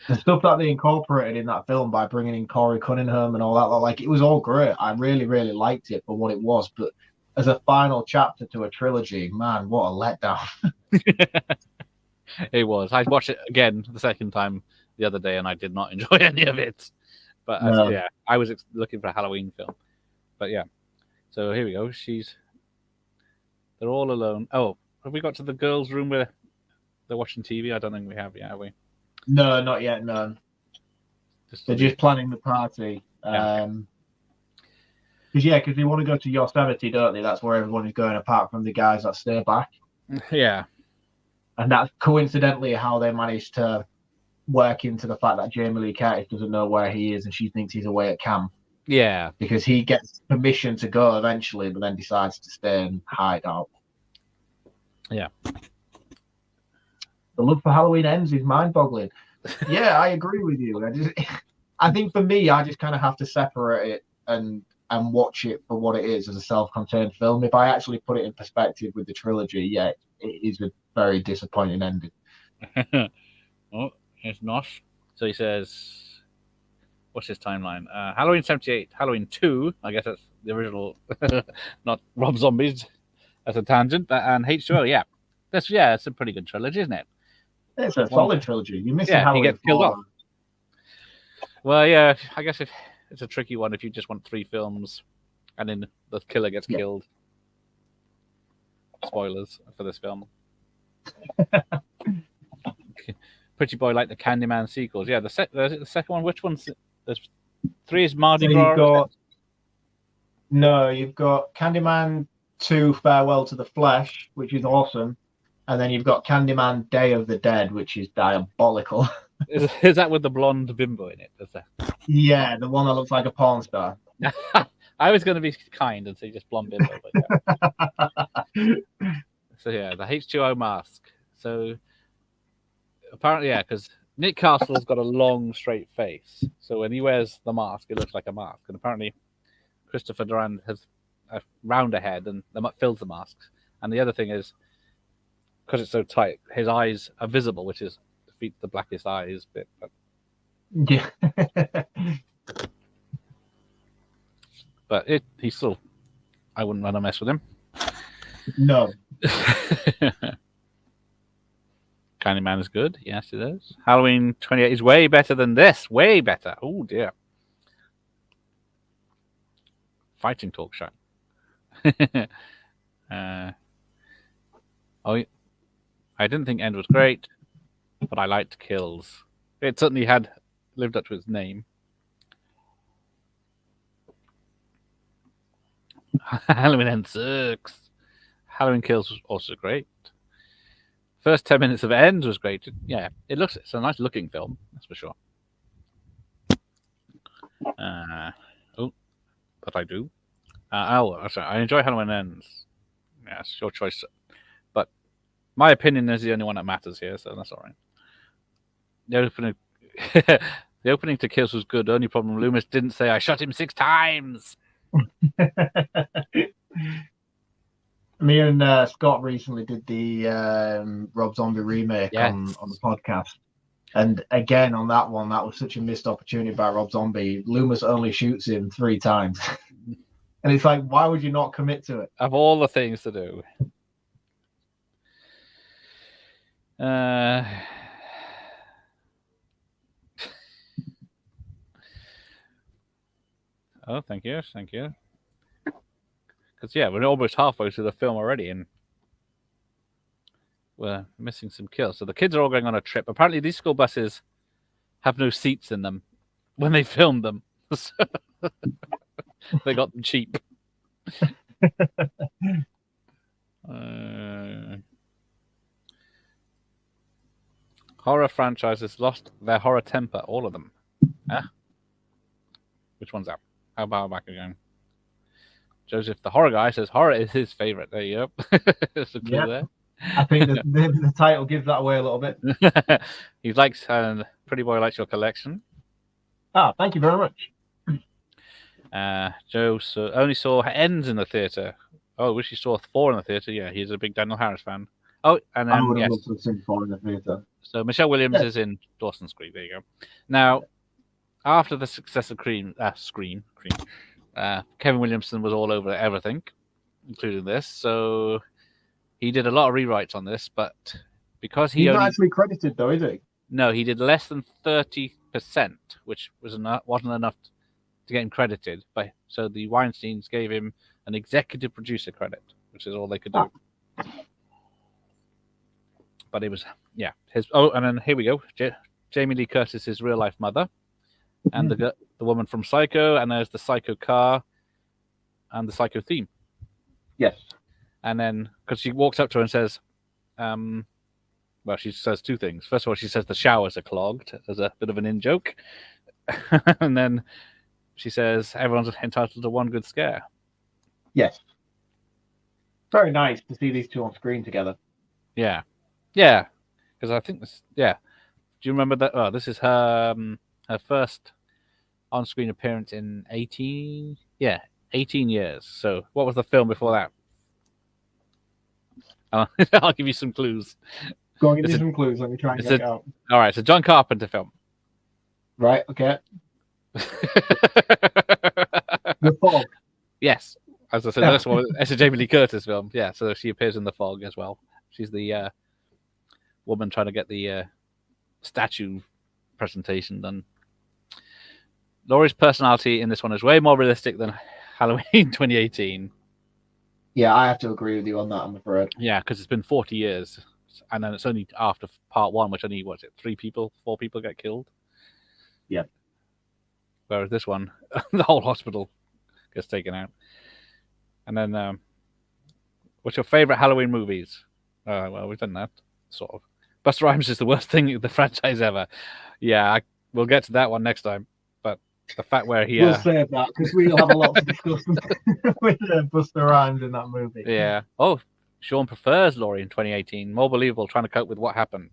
The stuff that they incorporated in that film by bringing in Corey Cunningham and all that, like, it was all great. I really, really liked it for what it was. But as a final chapter to a trilogy, man, what a letdown. It was. I watched it again the second time the other day, and I did not enjoy any of it. But yeah, I was looking for a Halloween film. But yeah, so here we go. They're all alone. Oh, have we got to the girls' room where they're watching TV? I don't think we have yet, have we? No, not yet. No, they're just planning the party. Because they want to go to Yosemite, don't they? That's where everyone is going, apart from the guys that stay back. Yeah, and that's coincidentally how they managed to work into the fact that Jamie Lee Curtis doesn't know where he is and she thinks he's away at camp. Yeah. Because he gets permission to go eventually, but then decides to stay and hide out. Yeah. The love for Halloween Ends is mind-boggling. Yeah, I agree with you. I think for me, I just kind of have to separate it and watch it for what it is as a self-contained film. If I actually put it in perspective with the trilogy, yeah, it is a very disappointing ending. Oh, it's not. So he says, what's his timeline? Halloween 78, Halloween 2, I guess that's the original, not Rob Zombie's, as a tangent, and H2O, yeah. It's a pretty good trilogy, isn't it? It's a solid trilogy. You're missing Halloween. He gets killed off. Well, yeah, I guess it's a tricky one if you just want 3 films and then the killer gets killed. Spoilers for this film. Pretty Boy like the Candyman sequels. Yeah, the second one, which one's... There's 3 is Mardi Gras. You've got Candyman 2 Farewell to the Flesh, which is awesome. And then you've got Candyman Day of the Dead, which is diabolical. Is that with the blonde bimbo in it? Yeah, the one that looks like a porn star. I was going to be kind and say just blonde bimbo. But yeah. So yeah, the H2O mask. So apparently, yeah, because Nick Castle's got a long, straight face. So when he wears the mask, it looks like a mask. And apparently Christopher Durand has a rounder head and that fills the masks. And the other thing is, because it's so tight, his eyes are visible, which is defeats the blackest eyes bit. But... Yeah. But he's still... I wouldn't want to mess with him. No. Candyman is good. Yes, it is. Halloween 28 is way better than this. Way better. Oh, dear. Fighting talk show. I didn't think End was great, but I liked Kills. It certainly had lived up to its name. Halloween End sucks. Halloween Kills was also great. First 10 minutes of End was great. Yeah, it's a nice looking film, that's for sure. But I do. Sorry, I enjoy Halloween Ends. Yeah, it's your choice. But my opinion is the only one that matters here, so that's all right. The opening to Kills was good. The only problem, Loomis didn't say, I shot him 6 times. Me and Scott recently did the Rob Zombie remake on the podcast. And again, on that one, that was such a missed opportunity by Rob Zombie. Loomis only shoots him 3 times. And it's like, why would you not commit to it? Of all the things to do. Oh, thank you. Because, yeah, we're almost halfway through the film already, and we're missing some kills. So the kids are all going on a trip. Apparently, these school buses have no seats in them when they filmed them. They got them cheap. Horror franchises lost their horror temper, all of them. Which one's that? How about back again? Joseph, the horror guy, says horror is his favorite. There you go. There's a clue there. I think the title gives that away a little bit. He likes, Pretty Boy likes your collection. Thank you very much. Joe only saw Ends in the theatre. Oh, wish he saw 4 in the theatre. Yeah, he's a big Daniel Harris fan. Oh, and then I would have loved to have seen 4 in the theatre. So Michelle Williams is in Dawson's Creek. There you go. Now, after the success of Scream, Kevin Williamson was all over everything, including this. So he did a lot of rewrites on this, but because he's not actually credited, though, is he? No, he did less than 30%, which wasn't enough to get him credited. So the Weinsteins gave him an executive producer credit, which is all they could do. But it was, and then here we go. Jamie Lee Curtis's real life mother, and the woman from Psycho, and there's the Psycho car, and the Psycho theme. Yes. And then, because she walks up to her and says, "When Well, she says two things. First of all, she says the showers are clogged as a bit of an in-joke. And then she says everyone's entitled to one good scare. Yes. Very nice to see these two on screen together. Yeah. Yeah. Because I think this... Yeah. Do you remember that? Oh, this is her first on-screen appearance in 18 years. So what was the film before that? I'll give you some clues. Go and give me some clues. Let me try and get it out. All right, it's a John Carpenter film. Right, okay. The Fog. Yes. As I said, it's a Jamie Lee Curtis film. Yeah, so she appears in The Fog as well. She's the woman trying to get the statue presentation done. Laurie's personality in this one is way more realistic than Halloween 2018. Yeah, I have to agree with you on that, I'm afraid. Yeah, because it's been 40 years. And then it's only after part one, which only, 4 people get killed? Yeah. Whereas this one, the whole hospital gets taken out. And then, what's your favorite Halloween movies? Well, we've done that, sort of. Busta Rhymes is the worst thing in the franchise ever. Yeah, we'll get to that one next time. But the fact where he... We'll save that, because we'll have a lot to discuss with Busta Rhymes in that movie. Yeah. Oh, Sean prefers Laurie in 2018. More believable, trying to cope with what happened.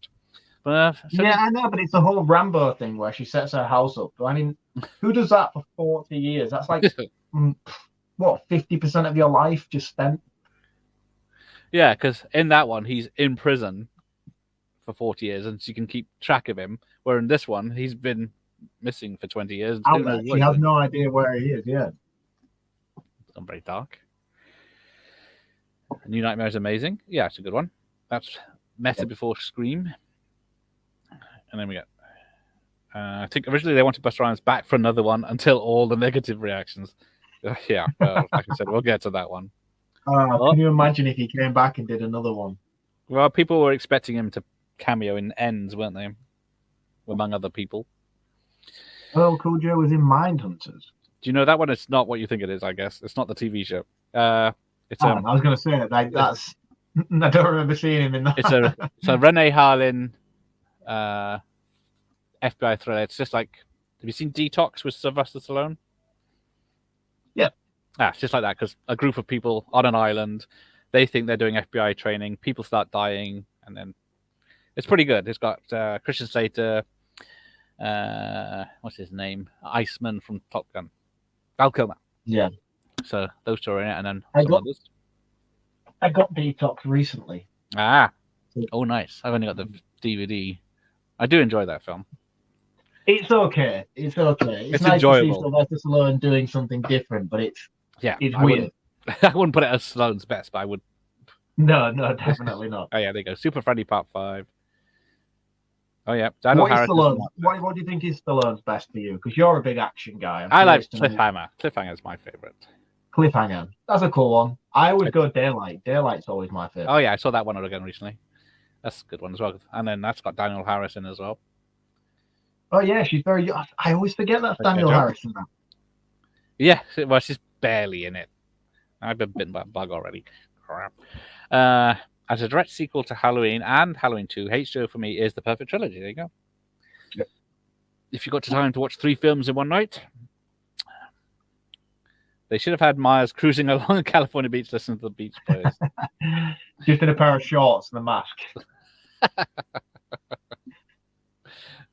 But, yeah, I know, but it's the whole Rambo thing where she sets her house up. I mean, who does that for 40 years? That's like, what, 50% of your life just spent? Yeah, because in that one, he's in prison for 40 years, and she can keep track of him. Where in this one, he's been missing for 20 years. She has no idea where he is, yeah. It's not very dark. New Nightmare is amazing. Yeah, it's a good one. That's meta before Scream. And then we got... I think originally they wanted Busta Rhymes back for another one until all the negative reactions. Yeah, well, like I said, we'll get to that one. Can you imagine if he came back and did another one? Well, people were expecting him to cameo in Ends, weren't they? Among other people. Well, Cool Joe was in Mindhunters. Do you know that one? It's not what you think it is, I guess. It's not the TV show. I was going to say that. That's. I don't remember seeing him in that. It's a Renee Harlin FBI thriller. It's just like... Have you seen Detox with Sylvester Stallone? Yeah. It's just like that, because a group of people on an island, they think they're doing FBI training, people start dying, and then it's pretty good. It's got Christian Slater, what's his name? Iceman from Top Gun. Val Kilmer. Yeah. So those two are in it, and then others. I got Detox recently. Oh, nice. I've only got the DVD. I do enjoy that film. It's okay. It's nice enjoyable. To see Sylvester Stallone doing something different, but it's weird. I wouldn't put it as Stallone's best, but I would. No, definitely not. Oh yeah, there you go. Super Friendly Part 5. Oh yeah. What do you think is Stallone's best for you? Because you're a big action guy. I like Cliffhanger. Cliffhanger's my favorite. Cliffhanger. That's a cool one. I would go Daylight. Daylight's always my favorite. Oh yeah, I saw that one again recently. That's a good one as well. And then that's got Daniel Harris in as well. Oh yeah, she's very. I always forget that's Daniel Harris in that. Yeah, well, she's barely in it. I've been bitten by a bug already. Crap. As a direct sequel to Halloween and Halloween 2, H2O for me is the perfect trilogy. There you go. Yep. If you got time to watch 3 films in one night, they should have had Myers cruising along a California beach listening to the Beach Boys. Just in a pair of shorts and a mask.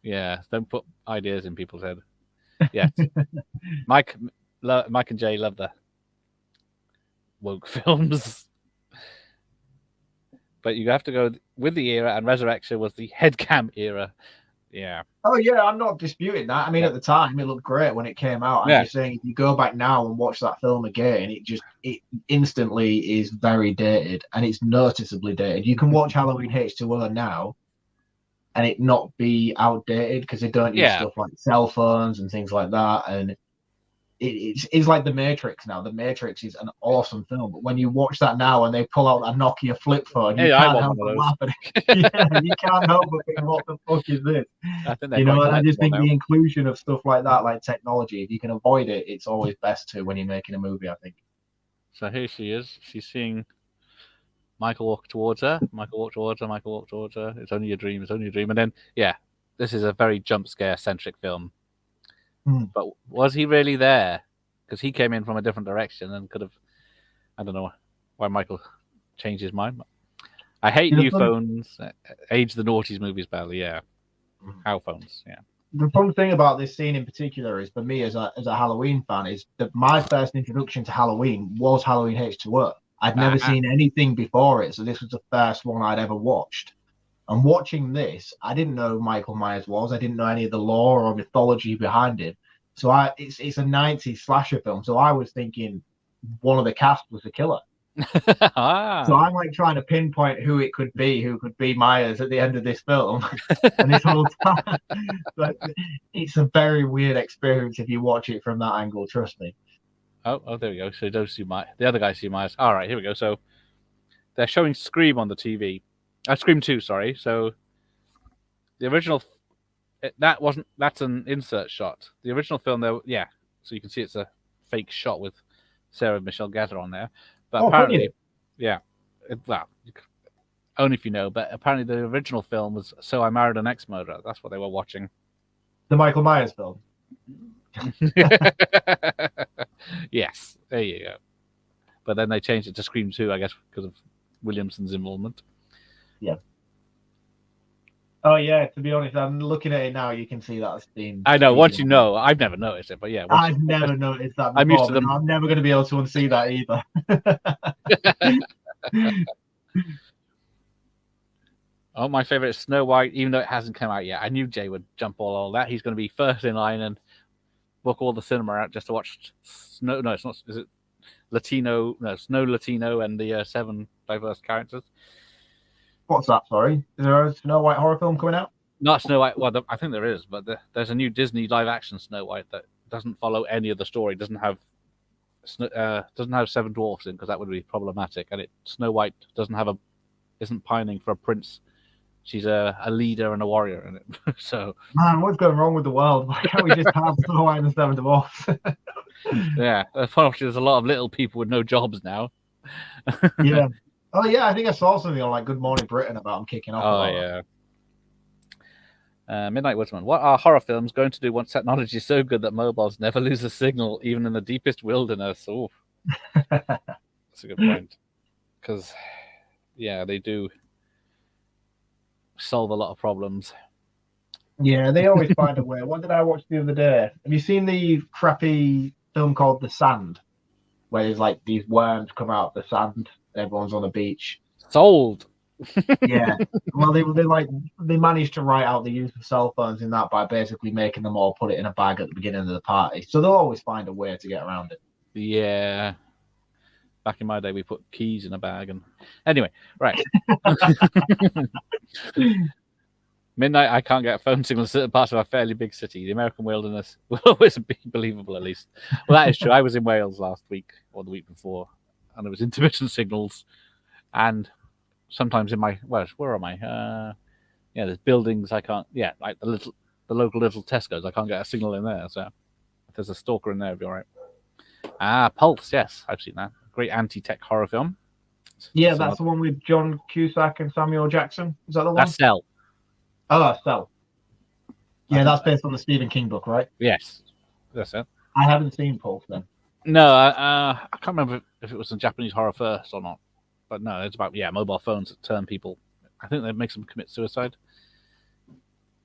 Yeah, don't put ideas in people's head. Yeah, Mike and Jay love the woke films, but you have to go with the era, and Resurrection was the headcam era. Yeah. Oh yeah, I'm not disputing that. I mean, at the time, it looked great when it came out. I'm just saying, if you go back now and watch that film again, it instantly is very dated, and it's noticeably dated. You can watch Halloween H2O now and it not be outdated because they don't use stuff like cell phones and things like that. And it's like The Matrix now. The Matrix is an awesome film, but when you watch that now and they pull out that Nokia flip phone, you can't help but laugh at it. Yeah, you can't help but think, what the fuck is this? You know, and I just think the inclusion of stuff like that, like technology, if you can avoid it, it's always best to when you're making a movie, I think. So here she is. She's seeing Michael walked towards her. Michael walked towards her. Michael walked towards her. It's only a dream. It's only a dream. And then, yeah, this is a very jump scare centric film. But was he really there? Because he came in from a different direction and could have. I don't know why Michael changed his mind. I hate new phones. Age the Naughties movies, badly. Yeah, how phones. Yeah. The fun thing about this scene in particular is, for me as a Halloween fan, is that my first introduction to Halloween was Halloween H20. I'd never seen anything before it, so this was the first one I'd ever watched. And watching this, I didn't know who Michael Myers was. I didn't know any of the lore or mythology behind him. So it's a 90s slasher film. So I was thinking one of the cast was the killer. So I'm like trying to pinpoint who could be Myers at the end of this film. And this whole time, but it's a very weird experience if you watch it from that angle, trust me. Oh, there we go. So those see the other guys see Myers. All right, here we go. So they're showing Scream on the TV. Scream 2, sorry. So the original, that's an insert shot. The original film, there, yeah. So you can see it's a fake shot with Sarah Michelle Gellar on there. But apparently, yeah, well, only if you know. But apparently, the original film was "So I Married an Ex-Murderer." That's what they were watching. The Michael Myers film. Yes, there you go. But then they changed it to Scream 2, I guess, because of Williamson's involvement. Yeah. Oh yeah. To be honest, I'm looking at it now. You can see that scene. I know. Once you know, I've never noticed it, but yeah, I've never noticed that before. I'm used to them. I'm never going to be able to unsee that either. Oh, my favorite is Snow White, even though it hasn't come out yet. I knew Jay would jump all that. He's going to be first in line and book all the cinema out just to watch Snow. No, it's not. Is it Latino? No, Snow Latino and the 7 diverse characters. What's that? Sorry, is there a Snow White horror film coming out? Not Snow White. Well, I think there is, but there's a new Disney live-action Snow White that doesn't follow any of the story. Doesn't have 7 dwarfs in, because that would be problematic. And Snow White isn't pining for a prince. She's a leader and a warrior in it. So, man, what's going wrong with the world? Why can't we just have Snow White and the 7 dwarfs? Yeah, unfortunately, there's a lot of little people with no jobs now. Yeah. Oh yeah, I think I saw something on like Good Morning Britain about them kicking off. Oh yeah. Midnight Woodsman. What are horror films going to do once technology is so good that mobiles never lose a signal, even in the deepest wilderness? Oh, that's a good point. Because, yeah, they do solve a lot of problems. Yeah, they always find a way. What did I watch the other day? Have you seen the crappy film called The Sand, where there's like these worms come out of the sand? Everyone's on the beach. Sold. Yeah. Well, they managed to write out the use of cell phones in that by basically making them all put it in a bag at the beginning of the party. So they'll always find a way to get around it. Yeah. Back in my day, we put keys in a bag. And anyway, right. Midnight, I can't get a phone signal in certain parts of a fairly big city. The American wilderness will always be believable, at least. Well, that is true. I was in Wales last week or the week before, and there was intermittent signals. And sometimes in my, where am I? Yeah, there's buildings I can't, yeah, like the local little Tesco's, I can't get a signal in there. So if there's a stalker in there, it'll be all right. Pulse, yes, I've seen that. Great anti-tech horror film. Yeah, that's the one with John Cusack and Samuel Jackson. Is that the one? That's Cell. Oh, Cell. Yeah, that's based on the Stephen King book, right? Yes, that's it. I haven't seen Pulse then. No, I can't remember if it was a Japanese horror first or not. But no, it's about, mobile phones that turn people. I think that makes them commit suicide.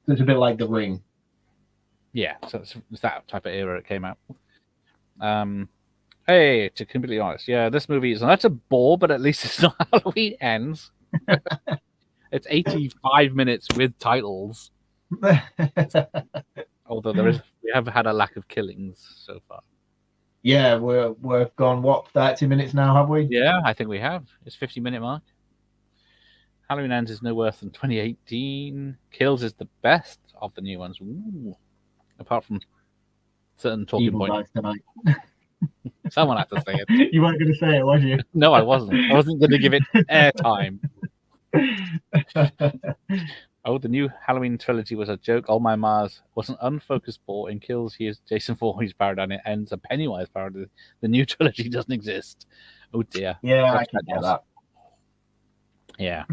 It's a bit like The Ring. Yeah, so it's that type of era it came out. Hey, to be completely honest, yeah, this movie is not a bore, but at least it's not Halloween Ends. It's 85 minutes with titles. Although we have had a lack of killings so far. Yeah, we've gone, 30 minutes now, have we? Yeah, I think we have. It's 50-minute mark. Halloween Ends is no worse than 2018. Kills is the best of the new ones. Ooh. Apart from certain talking points. Tonight. Someone had to say it. You weren't going to say it, was you? No, I wasn't. I wasn't going to give it airtime. Oh, the new Halloween trilogy was a joke. Oh My Mars was an unfocused bore. In Kills, he is Jason Voorhees parody, and it ends a Pennywise parody. The new trilogy doesn't exist. Oh dear. Yeah, I can get that. Yeah.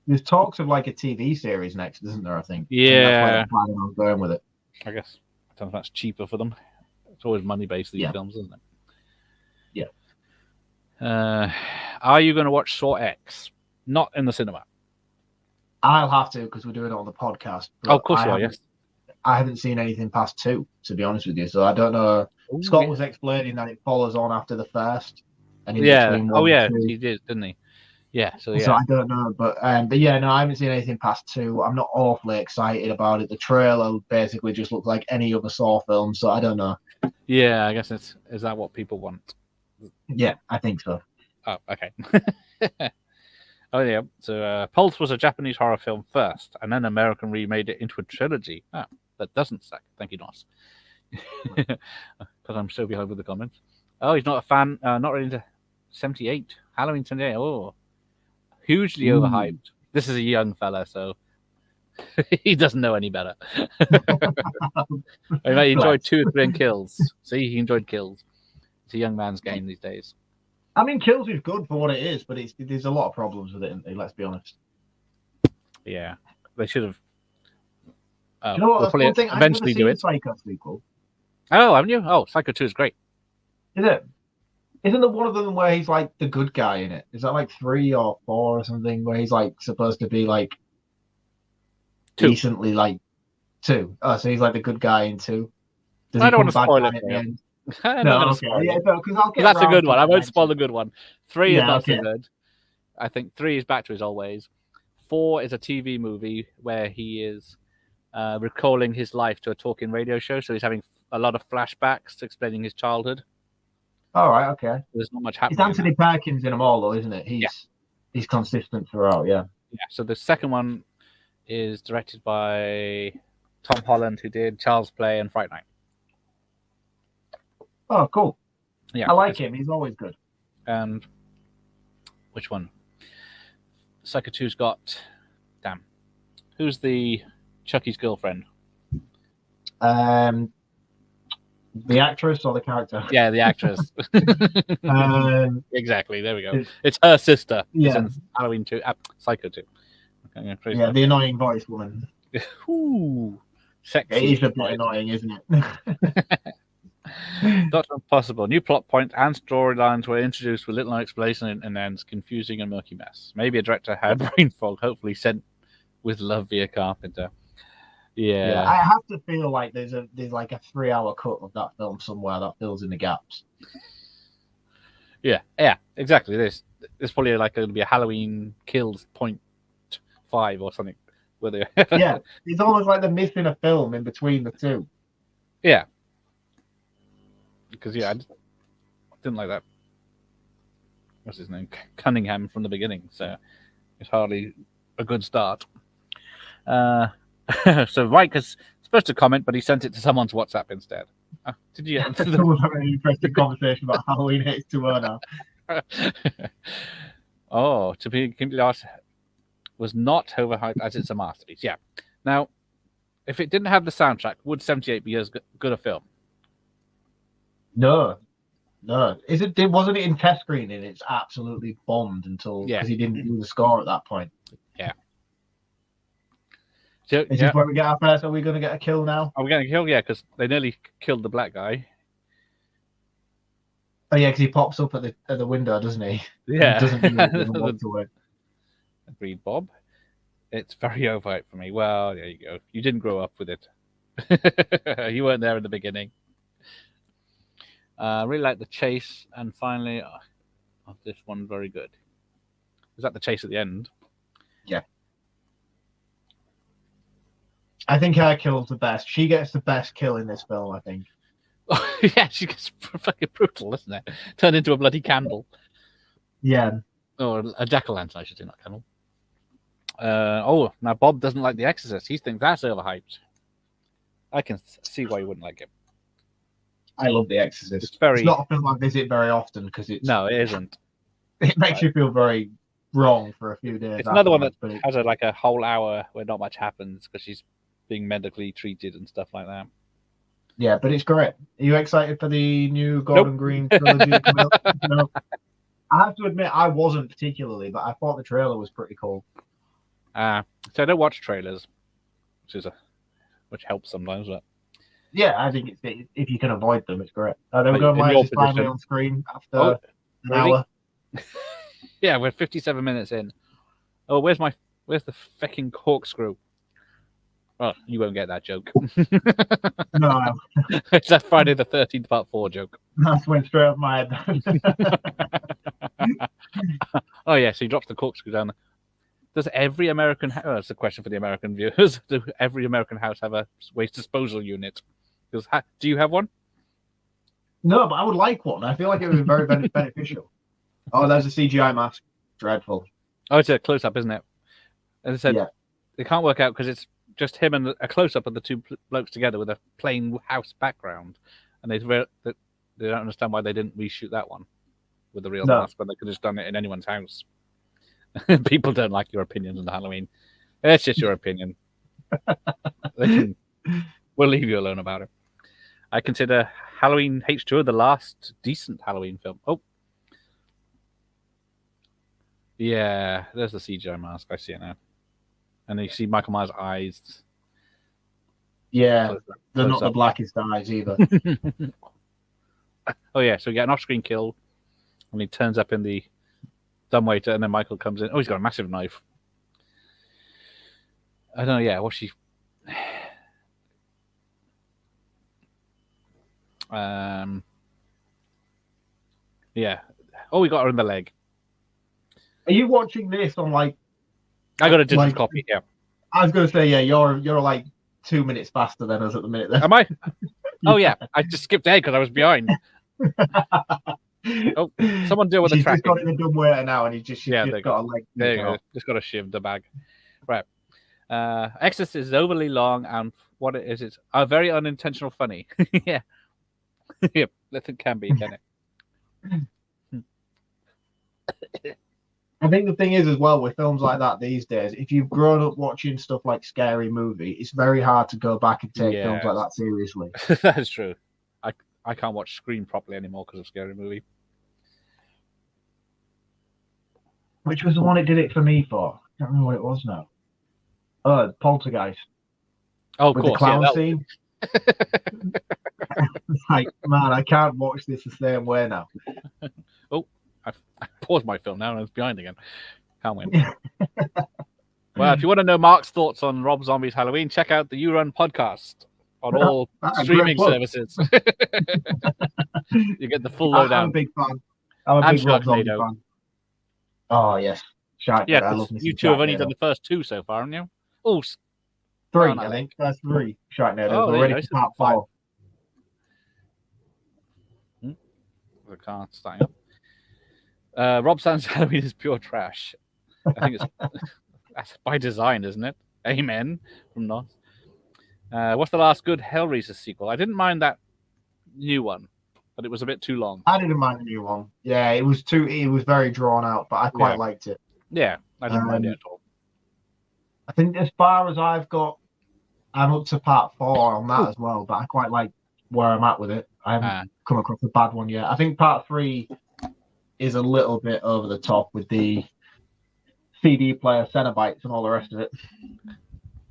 There's talks of like a TV series next, isn't there? I think. Yeah. And that's where they're planning on going with it. I guess sometimes that's cheaper for them. It's always money based, these films, isn't it? Yeah. Are you going to watch Saw X? Not in the cinema. I'll have to because we're doing it on the podcast. Oh, of course you are, yes. I haven't seen anything past 2, to be honest with you. So I don't know. Ooh, Scott was explaining that it follows on after the first. And in yeah. between Oh, 1 yeah. and 2. He did, didn't he? Yeah. So yeah. So I don't know, but yeah, no, I haven't seen anything past 2. I'm not awfully excited about it. The trailer basically just looks like any other Saw film, so I don't know. Yeah, I guess is that what people want? Yeah, I think so. Oh, okay. Oh yeah. So Pulse was a Japanese horror film first, and then American remade it into a trilogy. Oh, that doesn't suck. Thank you, Nos. Because I'm so behind with the comments. Oh, he's not a fan. Not really into 78. Halloween 78. Oh, hugely overhyped. This is a young fella, so he doesn't know any better. He enjoyed 2 or 3 and Kills. See, he enjoyed Kills. It's a young man's game these days. I mean, Kills is good for what it is, but there's a lot of problems with it, let's be honest. Yeah, they should have. You know what? That's one thing. Eventually do it. Psycho sequel. Oh, haven't you? Oh, Psycho 2 is great. Is it? Isn't there one of them where he's like the good guy in it? Is that like 3 or 4 or something where he's like supposed to be like 2. Decently like 2? Oh, so he's like the good guy in 2. I don't want to spoil it for you. No, okay. Yeah, because that's a good one. I won't spoil the good one. 3 is not so good. I think 3 is back to his old ways. 4 is a TV movie where he is recalling his life to a talking radio show, so he's having a lot of flashbacks explaining his childhood. All right, okay. There's not much happening. It's Anthony Perkins in them all, though, isn't it? He's consistent throughout, yeah. Yeah, so the second one is directed by Tom Holland, who did Child's Play and Fright Night. Oh, cool. Yeah, I like him. He's always good. And which one? Psycho 2's got... Damn. Who's the Chucky's girlfriend? The actress or the character? Yeah, the actress. Exactly. There we go. It's her sister. Yeah. It's in Halloween 2. Psycho 2. Okay, yeah, the annoying voice woman. Ooh. Sexy. It is a bit annoying, isn't it? Dr. Impossible. New plot point and storylines were introduced with little explanation and ends. Confusing and murky mess. Maybe a director had brain fog, hopefully sent with love via Carpenter. Yeah. I have to feel like there's like a 3-hour cut of that film somewhere that fills in the gaps. Yeah, exactly. There's probably like going to be a Halloween Kills 0.5 or something. Where they... Yeah, it's almost like they're missing a film in between the 2. Yeah. Because, I didn't like that. What's his name? Cunningham from the beginning. So it's hardly a good start. So Mike is supposed to comment, but he sent it to someone's WhatsApp instead. Did you? Someone's having an interesting conversation about Halloween H20 now. Oh, to be completely honest, was not overhyped as it's a masterpiece. Yeah. Now, if it didn't have the soundtrack, would 78 be as good a film? No. Wasn't it in test screening? It's absolutely bombed until because he didn't do the score at that point. Yeah. So, is this where we get our first? Are we going to get a kill now? Are we getting a kill? Yeah, because they nearly killed the black guy. Oh yeah, because he pops up at the window, doesn't he? Yeah. Doesn't want to win. Agreed, Bob. It's very overhyped for me. Well, there you go. You didn't grow up with it. You weren't there in the beginning. Really like the chase, and finally, this one very good. Is that the chase at the end? Yeah. I think her kill's the best. She gets the best kill in this film, I think. Yeah, she gets fucking brutal, isn't it? Turned into a bloody candle. Yeah. Or a jack-o'-lantern, I should say, not candle. Now Bob doesn't like The Exorcist. He thinks that's overhyped. I can see why you wouldn't like it. I love The Exorcist. It's not a film I visit very often because it's... No, it isn't. It makes you feel very wrong for a few days. It's another one that has like a whole hour where not much happens because she's being medically treated and stuff like that. Yeah, but it's great. Are you excited for the new Gordon Green trilogy coming up? No. I have to admit, I wasn't particularly, but I thought the trailer was pretty cool. So I don't watch trailers, which helps sometimes. But Yeah, I think if you can avoid them, it's great. They were Like, going, in why your is this finally position- on screen after Oh, an really? hour? yeah, we're 57 minutes in. Oh, where's the fucking corkscrew? Oh, you won't get that joke. No, It's that Friday the 13th Part 4 joke. that went straight up my head. Oh yeah, so he drops the corkscrew down. Does every American house? That's a question for the American viewers. Does every American house have a waste disposal unit? Do you have one? No, but I would like one. I feel like it would be very beneficial. Oh, there's a CGI mask. Dreadful. Oh, it's a close up, isn't it? As I said, Yeah. It can't work out because it's just him and a close up of the two blokes together with a plain house background, and they don't understand why they didn't reshoot that one with the real mask, but they could have just done it in anyone's house. People don't like your opinions on Halloween. It's just your opinion. We'll leave you alone about it. I consider Halloween H2O the last decent Halloween film. Oh. Yeah, there's the CGI mask. I see it now. And then you see Michael Myers' eyes. Yeah, they're not the blackest eyes either. Oh, yeah, so we get an off-screen kill, and he turns up in the dumbwaiter, and then Michael comes in. Oh, he's got a massive knife. I don't know, yeah, what's she... Yeah. Oh, we got her in the leg. Are you watching this on like... I got a digital copy, yeah. I was going to say, yeah, you're like 2 minutes faster than us at the minute. Then. Am I? Oh, yeah. I just skipped ahead because I was behind. Oh, someone deal with the tracking. He's got it in a dumb way now, and he's just got a leg. There you go. Just got to shiv the bag. Right. Exorcist is overly long, and what it is, it's a very unintentional funny. Yeah. Yep, that it can be, can it? I think the thing is as well with films like that these days, if you've grown up watching stuff like Scary Movie, it's very hard to go back and take films like that seriously. That is true. I can't watch Scream properly anymore because of Scary Movie. Which was the one it did it for me for? I can't remember what it was now. Oh, Poltergeist. Oh, of with course, the clown scene. It's like, man, I can't watch this the same way now. Oh, I paused my film now and I was behind again. Can't win. Well, if you want to know Mark's thoughts on Rob Zombie's Halloween, check out the You Run podcast on all streaming services. You get the full lowdown. I'm a big fan. I'm a big Rob Zombie fan. Oh, yes. Sharknado. Yeah, I love you two have only done the first two so far, haven't you? Oh, three, I think. That's three. Sharknado. We're ready for part 4. The car starting up. Rob Sands' Halloween is pure trash. I think that's by design, isn't it? Amen from Nos. What's the last good Hellraiser sequel? I didn't mind that new one, but it was a bit too long. I didn't mind the new one. Yeah, it was very drawn out, but I quite liked it. Yeah, I didn't mind it at all. I think as far as I've got, I'm up to part 4 on that as well, but I quite like where I'm at with it. I haven't come across a bad one yet. I think part 3 is a little bit over the top with the CD player, Cenobites, and all the rest of it.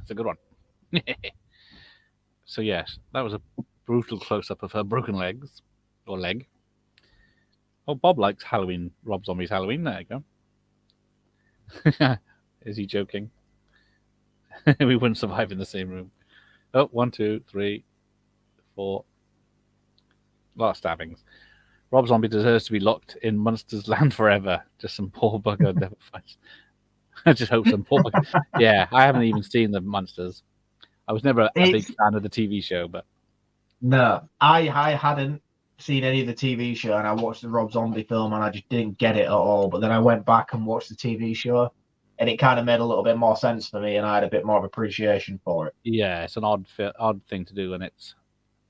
It's a good one. So yes, that was a brutal close-up of her broken legs, or leg. Oh, Bob likes Halloween, Rob Zombie's Halloween. There you go. Is he joking? We wouldn't survive in the same room. Oh, 1, 2, 3, 4. A lot of stabbings. Rob Zombie deserves to be locked in Monsters Land forever. Just some poor bugger never finds. I just hope some poor bugger. Yeah, I haven't even seen the Monsters. I was never a big fan of the TV show, but no, I hadn't seen any of the TV show, and I watched the Rob Zombie film, and I just didn't get it at all. But then I went back and watched the TV show, and it kind of made a little bit more sense for me, and I had a bit more of appreciation for it. Yeah, it's an odd thing to do, and it's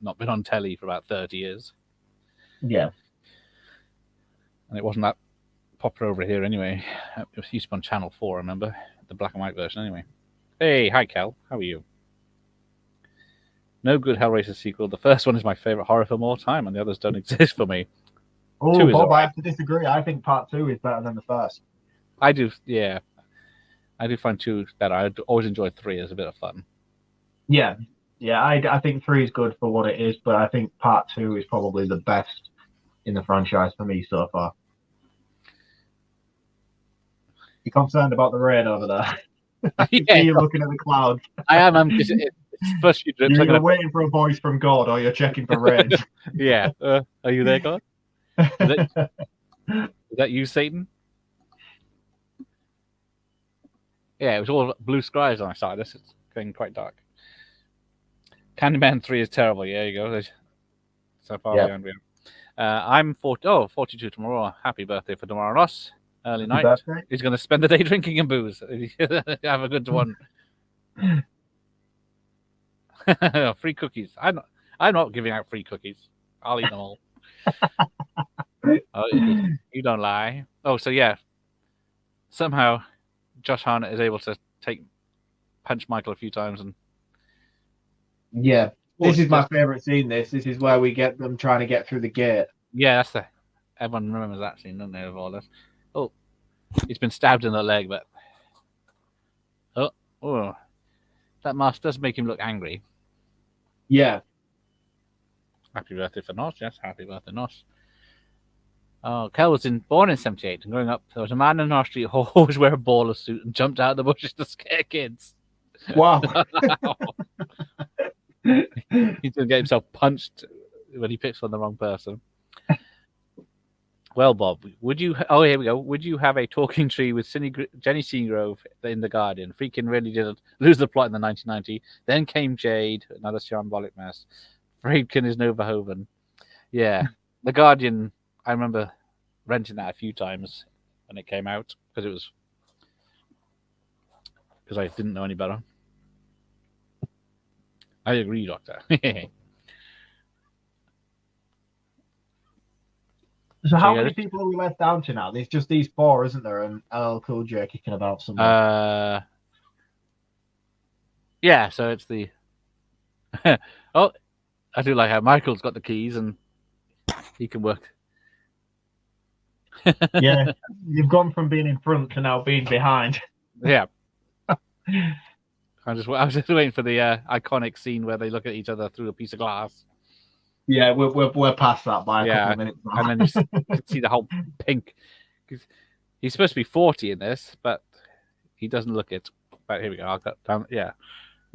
not been on telly for about 30 years. Yeah. And it wasn't that popular over here anyway. It used to be on Channel 4, I remember. The black and white version anyway. Hey, hi Cal, how are you? No good Hellraiser sequel. The first one is my favorite horror film of all time, and the others don't exist for me. Oh, 2 is Bob, I alright. have to disagree. I think part 2 is better than the first. I do, yeah. I do find 2 better. I always enjoy 3 as a bit of fun. Yeah, yeah. I think 3 is good for what it is, but I think part 2 is probably the best in the franchise for me so far. You concerned about the rain over there? I can see you looking at the clouds. I am. It's first few drips. You're I'm either gonna. waiting for a voice from God or you're checking for rain. Yeah. Are you there, God? Is that you, Satan? Yeah, it was all blue skies on our side. This is getting quite dark. Candyman 3 is terrible. Yeah, there you go. So far behind we are. I'm 42 tomorrow. Happy birthday for tomorrow, Ross. Early night. Birthday? He's going to spend the day drinking and booze. Have a good one. Free cookies. I'm not giving out free cookies. I'll eat them all. You don't lie. Oh, so yeah. Somehow, Josh Hartnett is able to punch Michael a few times and. Yeah, this is my favorite scene. This is where we get them trying to get through the gate. Yeah, everyone remembers that scene, don't they? Of all this. Oh, he's been stabbed in the leg, but that mask does make him look angry. Yeah. Happy birthday for Nos. Yes, happy birthday, Nos. Oh, Kel was born in '78, and growing up, there was a man in our street who always wear a baller suit and jumped out of the bushes to scare kids. Wow. He's going to get himself punched when he picks on the wrong person. Well, Bob, would you? Oh, here we go. Would you have a talking tree with Jenny Seagrove in The Guardian? Friedkin really did lose the plot in the 1990. Then came Jade, another shambolic mess. Friedkin is no Verhoeven. Yeah, The Guardian. I remember renting that a few times when it came out because I didn't know any better. I agree, Doctor. So how many people are we left down to now? There's just these 4, isn't there? And LL Cool J kicking about somewhere. Yeah, so it's the... Oh, I do like how Michael's got the keys and he can work. Yeah, you've gone from being in front to now being behind. Yeah. I was just waiting for the iconic scene where they look at each other through a piece of glass. Yeah, we're past that by a couple of minutes now. And then you can see the whole pink. He's supposed to be 40 in this, but he doesn't look it. But here we go. I'll cut down. Yeah.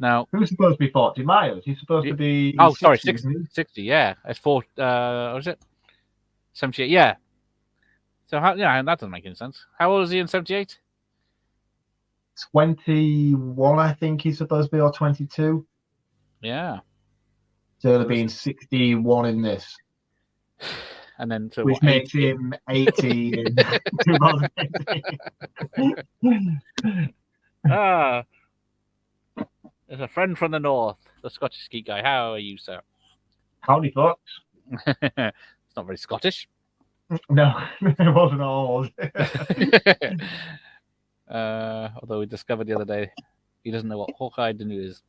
Now, who's supposed to be 40? Myers. He's supposed to be. Oh, 60, sorry, 60. Yeah, it's 4. What is it? 78. Yeah. So how? Yeah, that doesn't make any sense. How old is he in 78? 21, I think he's supposed to be, or 22. Yeah. So he'll have been 61 in this. And then which makes him 80 in 2018. There's a friend from the north, the Scottish ski guy. How are you, sir? Howdy, folks. It's not very Scottish. No, it wasn't at all. Although we discovered the other day, he doesn't know what Hawkeye Danu is.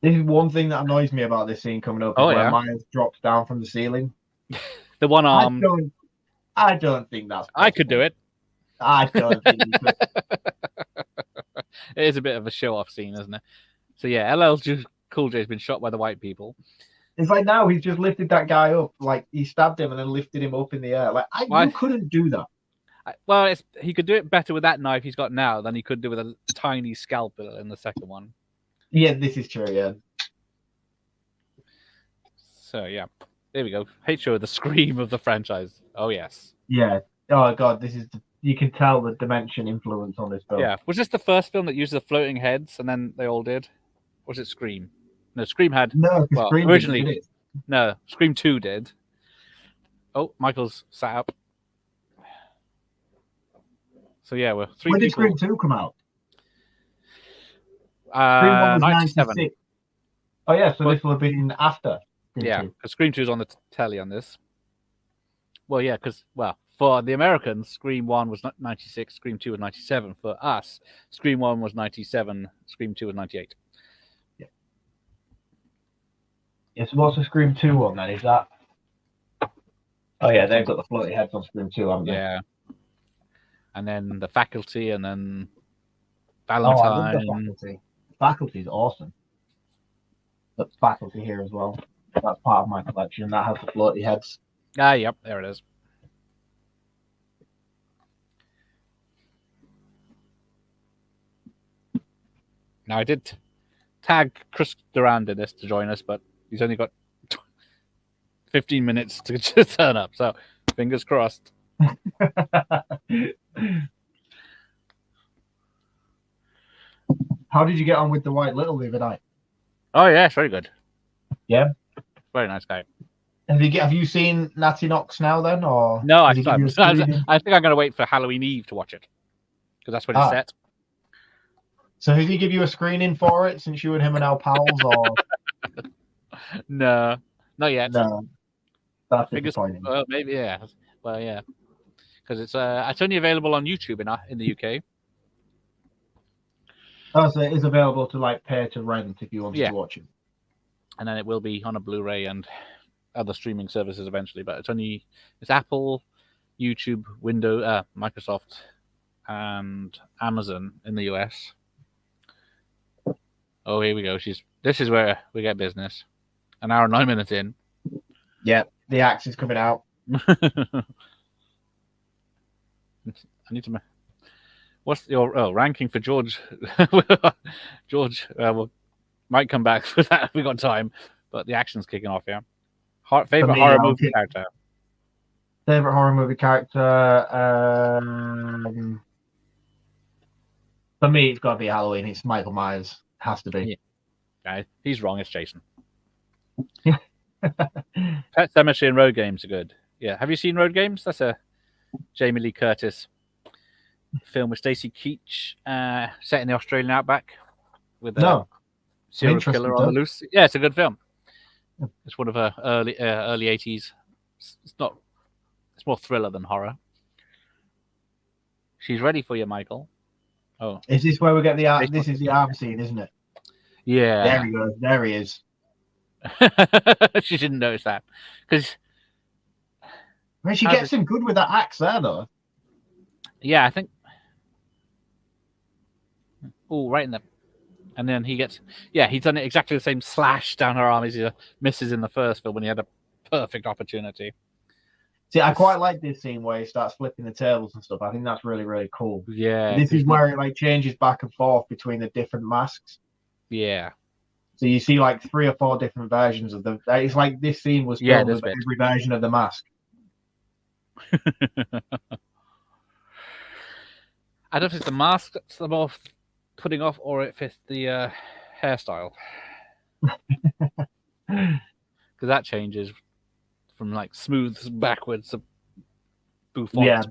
This is one thing that annoys me about this scene coming up. Where Myers drops down from the ceiling. The one arm. I don't think that's possible. I could do it. I don't think you could. It is a bit of a show-off scene, isn't it? So yeah, LL Cool J has been shot by the white people. It's like now he's just lifted that guy up. Like he stabbed him and then lifted him up in the air. Like you couldn't do that. Well, he could do it better with that knife he's got now than he could do with a tiny scalpel in the second one. Yeah, this is true, yeah. So, yeah. There we go. H20, the scream of the franchise. Oh, yes. Yeah. Oh, God, this is... You can tell the Dimension influence on this film. Yeah. Was this the first film that used the floating heads and then they all did? Or was it Scream? No, Scream had... No, Scream originally... did it. No, Scream 2 did. Oh, Michael's sat up. So, yeah, we're 3 When did people... Scream 2 come out? Scream 1 was 97. Oh, yeah, so this will have been after Scream 2. Yeah, because Scream 2 is on the telly on this. Well, yeah, because, for the Americans, Scream 1 was 96, Scream 2 was 97. For us, Scream 1 was 97, Scream 2 was 98. Yeah. Yes, what's the Scream 2 one then? Is that Oh yeah, they've got the floaty heads on screen too, haven't they? Yeah. And then the Faculty, and then Oh, I love the Valentine. Faculty. Faculty's awesome. The Faculty here as well. That's part of my collection. That has the floaty heads. Ah, yep, there it is. Now, I did tag Chris Durand in this to join us, but he's only got 15 minutes to turn up, so fingers crossed. How did you get on with the White Little the other night? Oh, yeah, it's very good. Yeah? Very nice guy. Have you seen Natty Knox now then? Or No, I does he think give you a screening? I'm going to wait for Halloween Eve to watch it, because that's when it's set. So has he give you a screening for it since you and him are now pals? Or No, not yet. no, that's disappointing. Well, maybe, yeah. Well, yeah, because it's only available on YouTube in the UK. Oh, so it is available to like pay to rent if you want to watch it. And then it will be on a Blu-ray and other streaming services eventually. But it's Apple, YouTube, Microsoft, and Amazon in the US. Oh, here we go. This is where we get business. An hour and 9 minutes in. Yeah, the axe is coming out. I need to. What's your ranking for George? George, might come back for that if we got time. But the action's kicking off. Yeah. Favorite horror movie character. Favorite horror movie character. For me, it's got to be Halloween. It's Michael Myers. Has to be. Yeah. He's wrong. It's Jason. Pet Sematary and Road Games are good. Yeah. Have you seen Road Games? That's a Jamie Lee Curtis film with Stacey Keach, set in the Australian outback with a serial killer on the loose. Yeah, it's a good film. It's one of her early 80s. It's more thriller than horror. She's ready for you, Michael. Oh, is this where we get the arm? This is the arm scene, isn't it? Yeah. There he goes. There he is. She didn't notice that because she gets him good with that axe there, though. Yeah, I think. Oh, right in the. And then he gets. Yeah, he's done it exactly the same slash down her arm as he misses in the first film when he had a perfect opportunity. See, I quite like this scene where he starts flipping the tables and stuff. I think that's really, really cool. Yeah. This is where it changes back and forth between the different masks. Yeah. So you see 3 or 4 different versions of them. It's like this scene was filmed with every version of the mask. I don't know if it's the mask that's the more putting off or if it's the hairstyle. Because that changes from smooth backwards to bouffant. Yeah.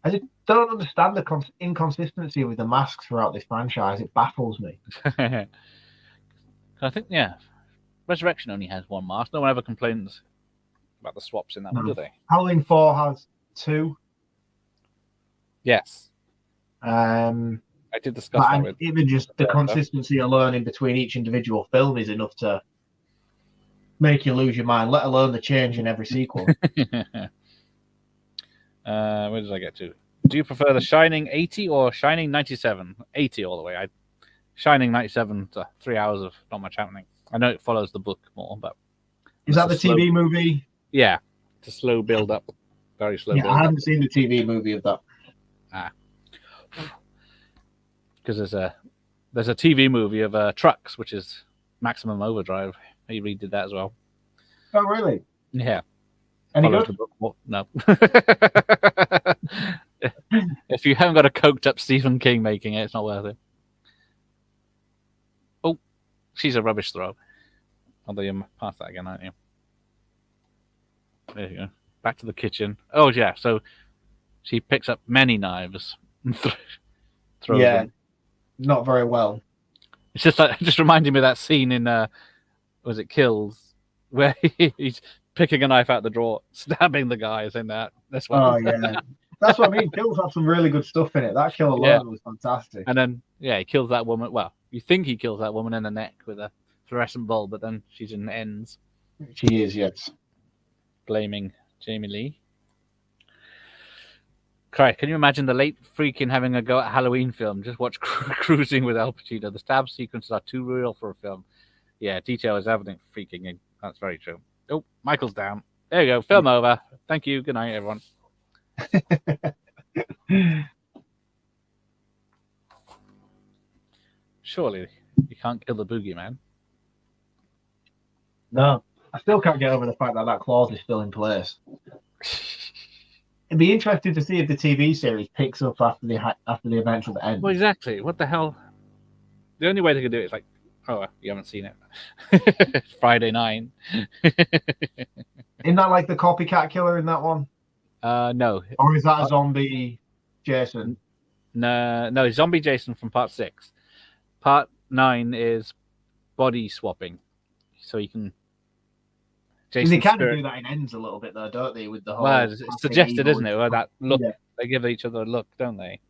I just don't understand the inconsistency with the masks throughout this franchise. It baffles me. I think, Resurrection only has 1 mask. No one ever complains about the swaps in that one, do they? Halloween 4 has 2. Yes. I did discuss that with even just the consistency of learning between each individual film is enough to make you lose your mind, let alone the change in every sequel. Where did I get to? Do you prefer The Shining 80 or Shining 97? 80 all the way. Shining 97 to 3 hours of not much happening. I know it follows the book more, but is that the TV movie? Yeah, it's a slow build up, very slow. Yeah, I haven't seen the TV movie of that. Because there's a TV movie of Trucks, which is Maximum Overdrive. He redid that as well. Oh, really? Yeah. Any good? No. If you haven't got a coked up Stephen King making it, it's not worth it. Oh, she's a rubbish throw. Although you're past that again, aren't you? There you go. Back to the kitchen. Oh, yeah. So she picks up many knives and throws them. Not very well. It's just reminding me of that scene in was it Kills, where he's picking a knife out the drawer, stabbing the guys in that. This one. Oh yeah, that's what I mean. Kills have some really good stuff in it. That kill alone was fantastic. And then he kills that woman. Well, you think he kills that woman in the neck with a fluorescent bulb, but then she's in the ends. She is, yes. blaming Jamie Lee. Correct. Can you imagine the late freaking having a go at Halloween film? Just watch Cruising with Al Pacino. The stab sequences are too real for a film. Yeah, detail is everything freaking in. That's very true. Oh, Michael's down. There you go. Film over. Thank you. Good night, everyone. Surely you can't kill the boogeyman. No, I still can't get over the fact that that clause is still in place. It'd be interesting to see if the TV series picks up after the events at the end. Well, exactly. What the hell? The only way they could do it is like, oh, you haven't seen it. Friday night. Isn't that like the copycat killer in that one? No. Or is that a zombie Jason? No, zombie Jason from part 6. Part 9 is body swapping, so you can. Jason they kind of do that in Ends a little bit, though, don't they? With the whole. Well, it's suggested, isn't it? Or that look, they give each other a look, don't they?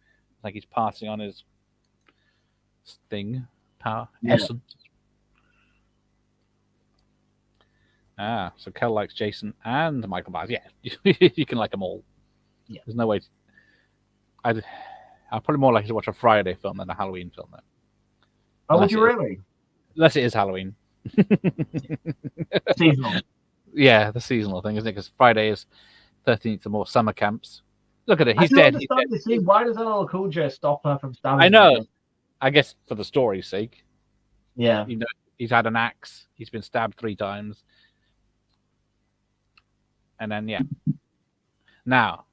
Like he's passing on his thing, power, essence. Ah, so Kel likes Jason and Michael Myers. Yeah, you can like them all. Yeah, there's no way. I'd probably more likely to watch a Friday film than a Halloween film. Then. Oh, would you really? Unless it is Halloween. Seasonal. Yeah, the seasonal thing, isn't it? Because Friday is 13th or more summer camps. Look at it. He's dead. He's dead. See, why does LL Cool J stop her from stabbing? I know. I guess for the story's sake. Yeah. You know, he's had an axe. He's been stabbed 3 times. And then, yeah. Now,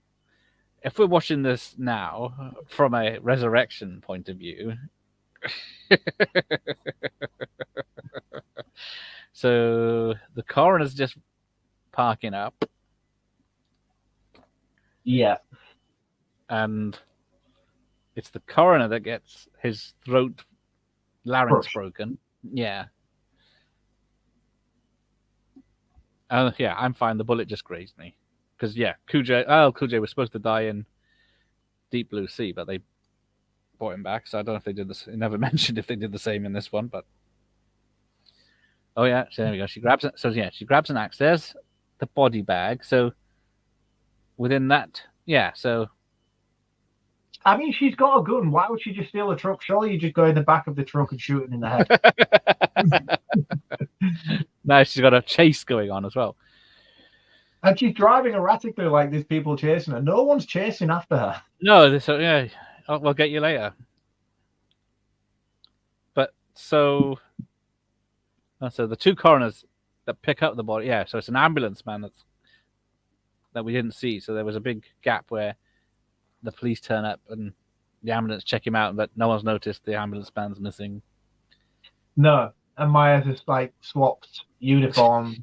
if we're watching this now from a resurrection point of view, so the coroner's just parking up. Yeah. And it's the coroner that gets his throat larynx broken. Yeah. Yeah, I'm fine. The bullet just grazed me. Because, yeah, Cool J was supposed to die in Deep Blue Sea, but they brought him back. So I don't know if they did this. It never mentioned if they did the same in this one, but. Oh, yeah. So there we go. She grabs it. So, yeah, she grabs an axe. There's the body bag. So within that, yeah, so. I mean, she's got a gun. Why would she just steal a truck? Surely you just go in the back of the truck and shoot him in the head. Now she's got a chase going on as well. And she's driving erratically like there's people chasing her. No one's chasing after her. No, so yeah, we'll get you later. But so the 2 coroners that pick up the body, yeah, so it's an ambulance man that we didn't see. So there was a big gap where the police turn up and the ambulance check him out, but no one's noticed the ambulance man's missing. No, and Myers just like swapped uniforms.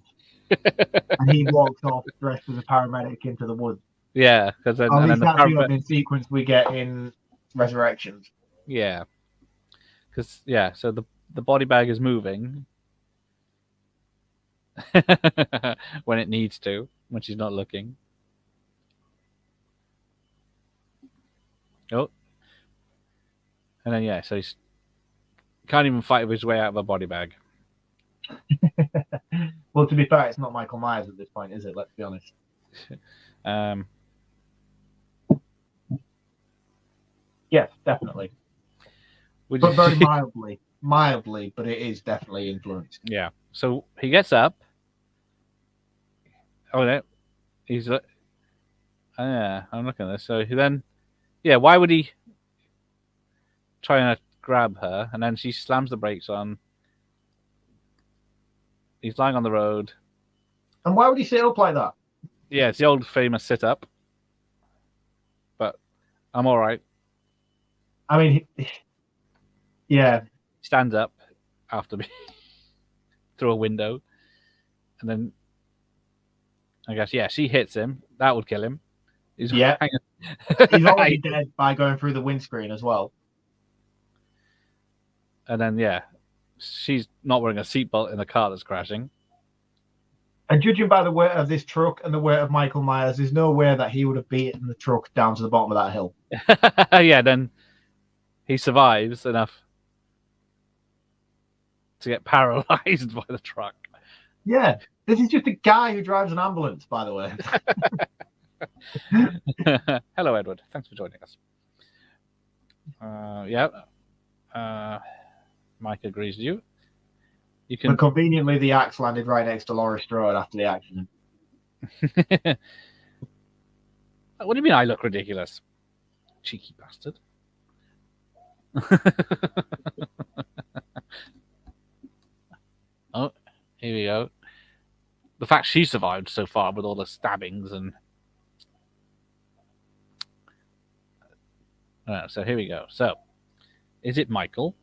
And he walks off dressed as a paramedic into the woods. Yeah, because then that's the opening sequence we get in Resurrections. Yeah, because so the body bag is moving when it needs to, when she's not looking. Oh, and then so he's can't even fight his way out of a body bag. Well, to be fair, it's not Michael Myers at this point, is it? Let's be honest. Yes, definitely. But very mildly, but it is definitely influenced. Yeah. So he gets up. Oh, no. He's I'm looking at this. So then, why would he try and grab her? And then she slams the brakes on. He's lying on the road. And why would he sit up like that? Yeah, it's the old famous sit up. But I'm all right. I mean, yeah. He stands up after me through a window. And then, I guess, she hits him. That would kill him. He's already dead by going through the windscreen as well. And then, she's not wearing a seatbelt in the car that's crashing. And judging by the weight of this truck and the weight of Michael Myers, there's no way that he would have beaten the truck down to the bottom of that hill. Then he survives enough to get paralyzed by the truck. Yeah, This is just a guy who drives an ambulance, by the way. Hello, Edward. Thanks for joining us. Yeah. Mike agrees with you. You can. But conveniently, the axe landed right next to Laurie Strode after the accident. What do you mean I look ridiculous? Cheeky bastard. Oh, here we go. The fact she survived so far with all the stabbings and... so here we go. So, is it Michael?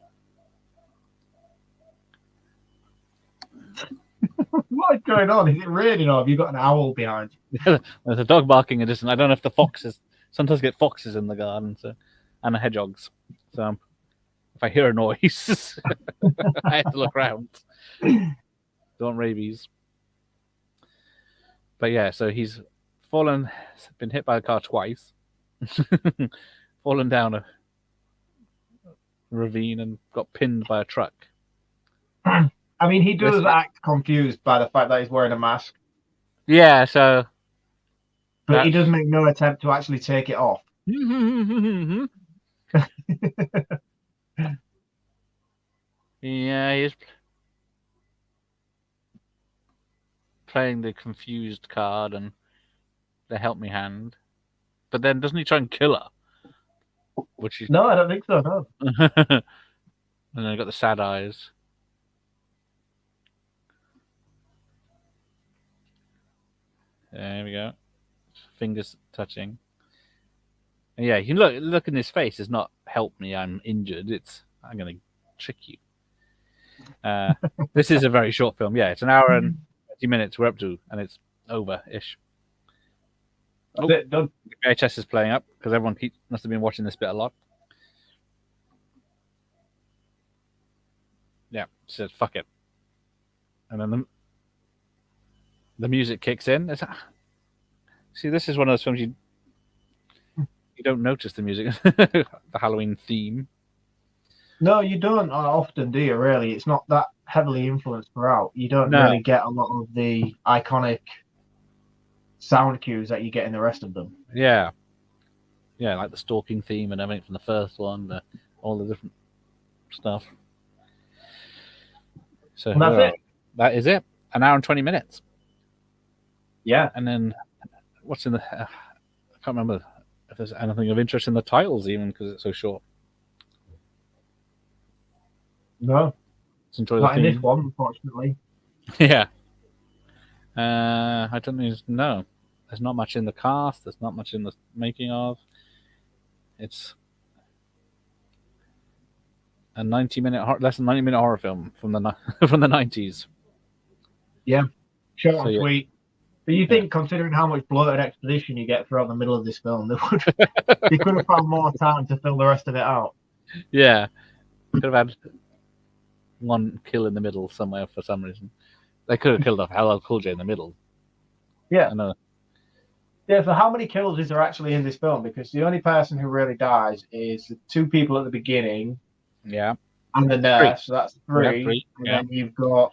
What is going on? Is it raining or have you got an owl behind? There's a dog barking in the distance. I don't know if the foxes... Sometimes get foxes in the garden, so, and the hedgehogs. So if I hear a noise, I have to look around. Don't rabies. But yeah, so he's been hit by a car twice, fallen down a ravine and got pinned by a truck. I mean, he does act confused by the fact that he's wearing a mask. Yeah, so... But he does make no attempt to actually take it off. Yeah, he's playing the confused card and the help me hand. But then doesn't he try and kill her? No, I don't think so, no. And then I got the sad eyes. There we go. Fingers touching. And yeah, you can look in his face. It's not help me, I'm injured. It's I'm gonna trick you. This is a very short film. Yeah, it's an hour and 30 minutes we're up to, and it's over-ish. Oh, the VHS is playing up because everyone must have been watching this bit a lot. Yeah, says fuck it, and then the music kicks in. See, this is one of those films you don't notice the music, the Halloween theme. No, you don't often, do you? Really, it's not that heavily influenced throughout. You don't really get a lot of the iconic sound cues that you get in the rest of them. Yeah, like the stalking theme and everything from the first one, all the different stuff. So and that's it. That is it. An hour and 20 minutes. Yeah, and then what's in the? I can't remember if there's anything of interest in the titles, even because it's so short. No, not in this one, unfortunately. Yeah. I don't know. There's not much in the cast. There's not much in the making of. It's a 90-minute, less than 90-minute horror film from the 90s. Yeah, short and sweet. But you think, considering how much bloated exposition you get throughout the middle of this film, they could have found more time to fill the rest of it out. Yeah, could have had one kill in the middle somewhere for some reason. They could have killed off LL Cool J in the middle. Yeah. Yeah, so how many kills is there actually in this film? Because the only person who really dies is the two people at the beginning. Yeah. And the nurse, so that's three. Yeah, three. And then you've got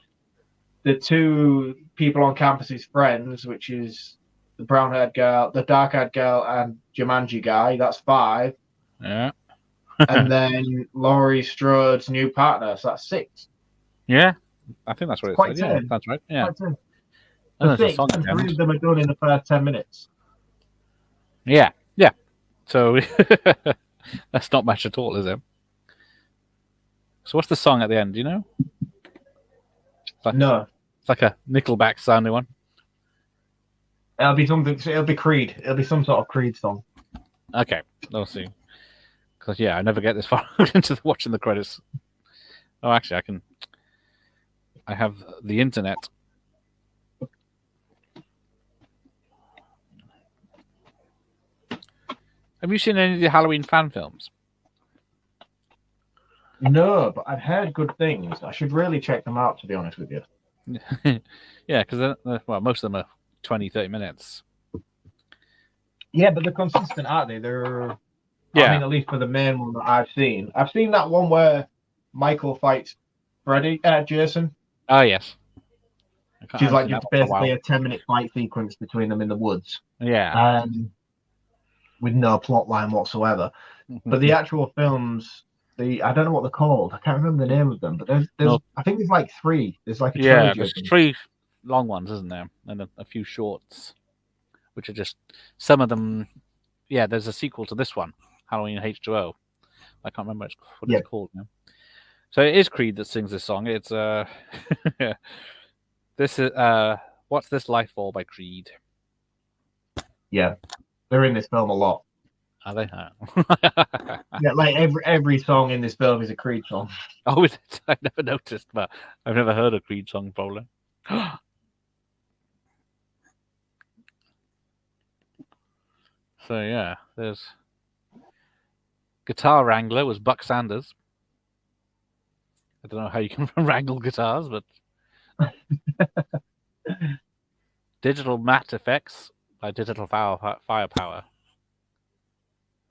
the two people on campus's friends, which is the brown-haired girl, the dark-haired girl, and Jumanji guy. That's 5. Yeah. And then Laurie Strode's new partner, so that's 6. Yeah, I think that's what it said. Yeah, that's right. Yeah. And 6, and 3 of them are done in the first 10 minutes. Yeah. So that's not much at all, is it? So what's the song at the end? Do you know? No. It's like a Nickelback sounding one. It'll be something. It'll be Creed. It'll be some sort of Creed song. Okay, we'll see. Because I never get this far into watching the credits. Oh, actually, I have the internet. Have you seen any of the Halloween fan films? No, but I've heard good things. I should really check them out, to be honest with you. Yeah, because most of them are 20, 30 minutes. Yeah, but they're consistent, aren't they? I mean, at least for the main one that I've seen. I've seen that one where Michael fights Jason. Oh, yes. I She's haven't like seen that just one for a basically while. a 10-minute fight sequence between them in the woods, Yeah. with no plot line whatsoever. But the actual films, I don't know what they're called. I can't remember the name of them. But there's No. I think there's like 3. There's like a Yeah, trilogy there's of them. 3 long ones, isn't there? And a few shorts, which are just some of them. Yeah, there's a sequel to this one, Halloween H2O. I can't remember what Yeah. it's called now. So it is Creed that sings this song. It's this is What's This Life For by Creed. Yeah, they're in this film a lot. Are they? Yeah, like every song in this film is a Creed song. Oh, is it? I never noticed, but I've never heard a Creed song probably. So yeah, there's Guitar Wrangler was Buck Sanders. I don't know how you can wrangle guitars, but Digital Matte Effects by Digital Firepower.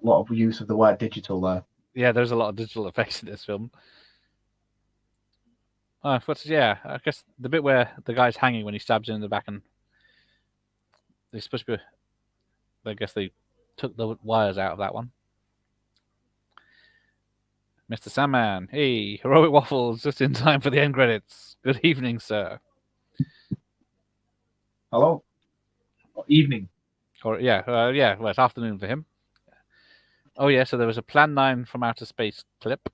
A lot of use of the word digital there. Yeah, there's a lot of digital effects in this film. I guess the bit where the guy's hanging when he stabs him in the back, and they're supposed to be. I guess they took the wires out of that one. Mr. Sandman, hey, heroic waffles, just in time for the end credits. Good evening, sir. Hello. Evening. Or well, it's afternoon for him. Oh yeah, so there was a Plan 9 from Outer Space clip.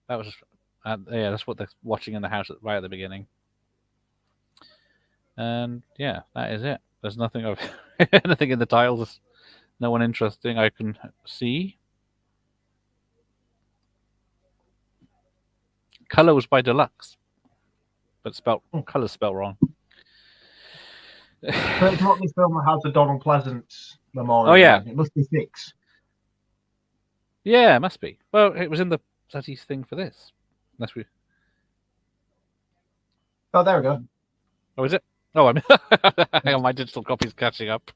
That was, that's what they're watching in the house right at the beginning. And yeah, that is it. There's nothing of anything in the titles. No one interesting I can see. Color was by Deluxe, but color's spelled wrong. So it's not this film that has the Donald Pleasance memorial. Oh yeah, it must be 6. Yeah, it must be. Well, it was in the bloody thing for this. Unless we. Oh, there we go. Oh, is it? Oh, I mean, hang on, my digital copy's catching up.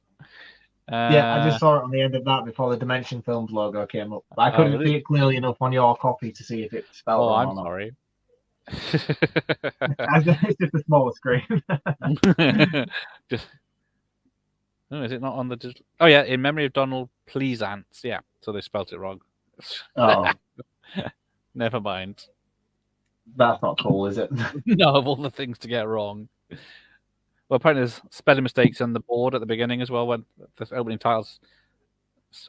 Yeah, I just saw it on the end of that before the Dimension Films logo came up. But I couldn't see it clearly enough on your copy to see if it spelled wrong or not. Sorry. It's just a smaller screen. Is it not on the digital? Oh yeah, in memory of Donald Pleasance. Yeah, so they spelt it wrong. Oh, never mind. That's not cool, is it? No, of all the things to get wrong. Well, apparently there's spelling mistakes on the board at the beginning as well. When the opening titles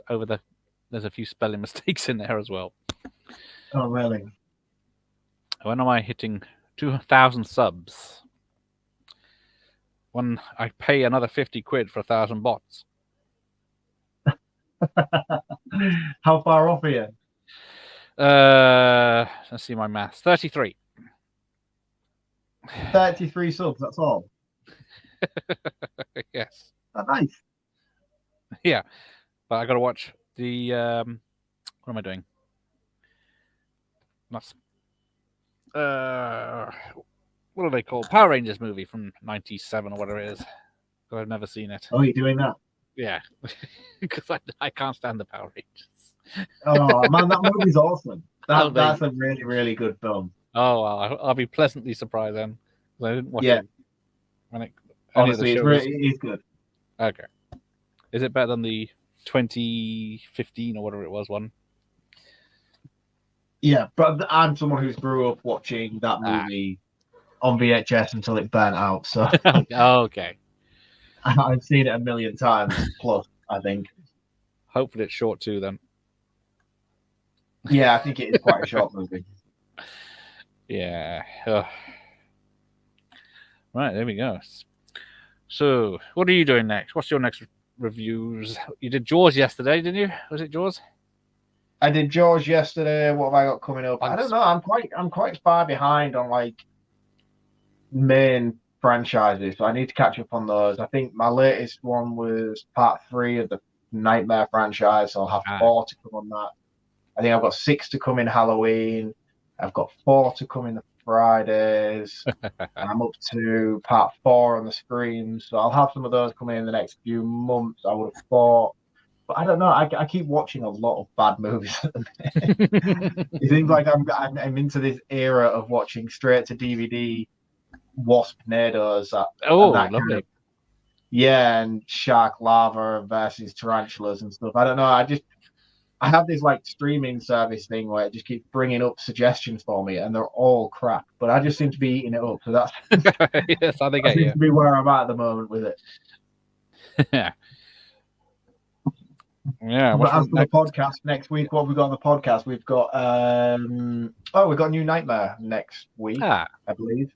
there's a few spelling mistakes in there as well. Oh, really? When am I hitting 2,000 subs? When I pay another 50 quid for 1,000 bots. How far off are you? Let's see my maths. 33. 33 subs, that's all. Yes. Oh, nice. Yeah. But I got to watch the. What am I doing? That's. What are they called? Power Rangers movie from '97 or whatever it is. But I've never seen it. Oh, you're doing that? Yeah. Because I can't stand the Power Rangers. Oh, man, that movie's awesome. That's a really, really good film. Oh, well, I'll be pleasantly surprised then. I didn't watch it when it. Honestly, it's good. Okay. Is it better than the 2015 or whatever it was one? Yeah, but I'm someone who's grew up watching that movie on VHS until it burnt out. So okay. I've seen it a million times plus, I think. Hopefully it's short too then. Yeah, I think it is quite a short movie. Yeah. Right, there we go. So, what are you doing next? What's your next reviews? You did Jaws yesterday, didn't you? Was it Jaws? I did Jaws yesterday. What have I got coming up? I don't know. I'm quite far behind on like main franchises, so I need to catch up on those. I think my latest one was part 3 of the Nightmare franchise, so I'll have 4 to come on that. I think I've got 6 to come in Halloween. I've got 4 to come in the Fridays. And I'm up to part 4 on the Screams, so I'll have some of those coming in the next few months, I would have thought. But I don't know. I keep watching a lot of bad movies at the minute. It seems like I'm into this era of watching straight to DVD wasp nados and Oh, that lovely. kind of, and shark lava versus tarantulas and stuff. I don't know. I have this like streaming service thing where it just keeps bringing up suggestions for me, and they're all crap. But I just seem to be eating it up. So that's Yes, I think that seems to be where I'm at the moment with it. Yeah. Yeah. But as for the podcast next week, what have we got on the podcast? We've got we've got New Nightmare next week, I believe.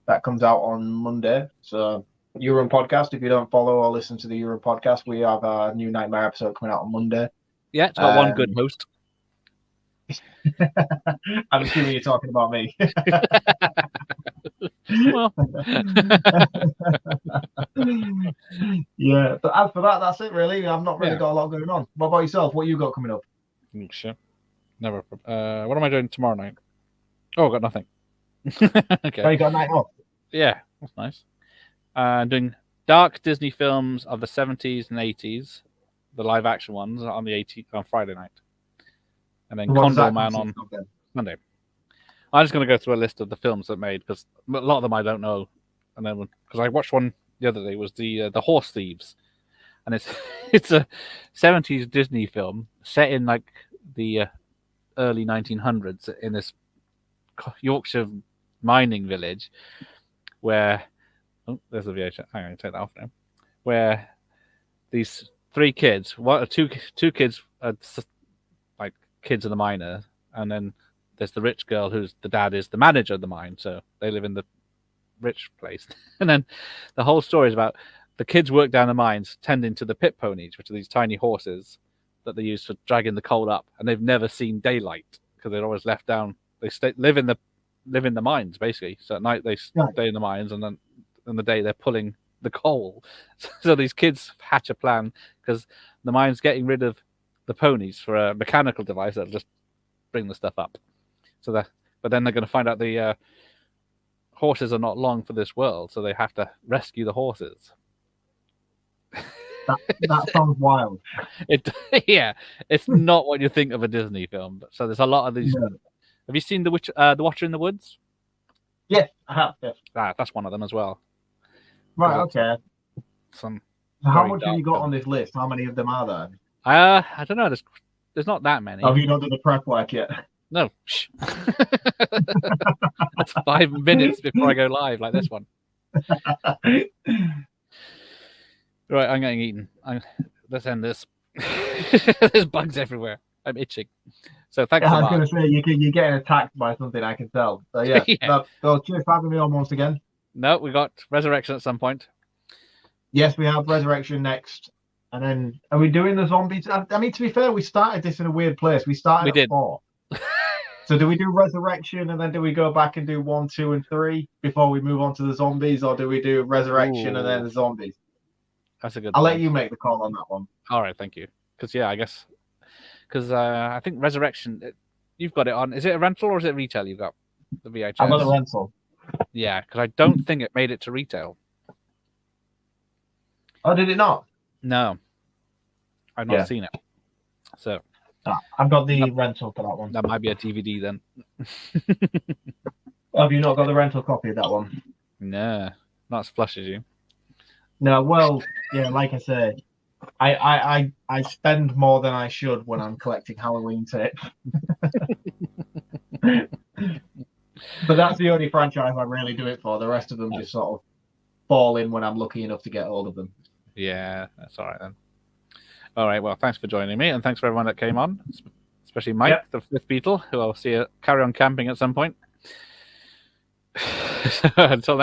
That comes out on Monday. So Euron podcast. If you don't follow or listen to the Euron podcast, we have a New Nightmare episode coming out on Monday. Yeah, it's got one good host. I'm assuming you're talking about me. Well. Yeah, but as for that, that's it really. I've not really got a lot going on. What about yourself? What you got coming up? Sure. Never. What am I doing tomorrow night? Oh, I've got nothing. Okay. Oh, you got a night off? Yeah, that's nice. Doing dark Disney films of the 70s and 80s, the live action ones on the 18th on Friday night, and then Condor Man on Monday. I'm just going to go through a list of the films that made, because a lot of them I don't know, and then because I watched one the other day was the Horse Thieves, and it's a 70s Disney film set in like the early 1900s in this Yorkshire mining village where there's the VHS. I'm going to take that off now. Where these three kids, two kids are like kids of the miner, and then there's the rich girl who's the dad is the manager of the mine, so they live in the rich place. And then the whole story is about the kids work down the mines tending to the pit ponies, which are these tiny horses that they use for dragging the coal up, and they've never seen daylight because they're always left down. They live in the mines basically. So at night they stay in the mines, and then in the day they're pulling the coal. So these kids hatch a plan because the mine's getting rid of the ponies for a mechanical device that'll just bring the stuff up. But then they're going to find out the horses are not long for this world, so they have to rescue the horses. That sounds wild. It's not what you think of a Disney film. So there's a lot of these. Yeah. Have you seen the Watcher in the Woods? Yes, I have. Yes. That's one of them as well. Right. Okay. How much have you got on this list? How many of them are there? I don't know. There's not that many. Have you not done the prep work yet? No. That's 5 minutes before I go live, like this one. Right, I'm getting eaten. Let's end this. There's bugs everywhere. I'm itching. So thanks. I was going to say you're getting attacked by something. I can tell. So yeah. So cheers for having me on once again. No, we got Resurrection at some point. Yes, we have Resurrection next. And then are we doing the zombies? I mean, to be fair, we started this in a weird place. We started at 4. So do we do Resurrection and then do we go back and do 1, 2, and 3 before we move on to the zombies, or do we do Resurrection and then the zombies? That's a good. I'll let you make the call on that one. All right, thank you. Because I guess I think Resurrection, you've got it on. Is it a rental or is it retail? You've got the VHS. I'm on a rental. Yeah, because I don't think it made it to retail. Oh, did it not? No, I've not seen it. So I've got the rental for that one. That might be a DVD then. Have you not got the rental copy of that one? No, not as flush as you. No, well, yeah, like I say, I spend more than I should when I'm collecting Halloween tapes. But that's the only franchise I really do it for. The rest of them just sort of fall in when I'm lucky enough to get hold of them. Yeah, that's all right then. All right, well, thanks for joining me, and thanks for everyone that came on, especially Mike, the fifth Beatle, who I'll see you carry on camping at some point. Until then.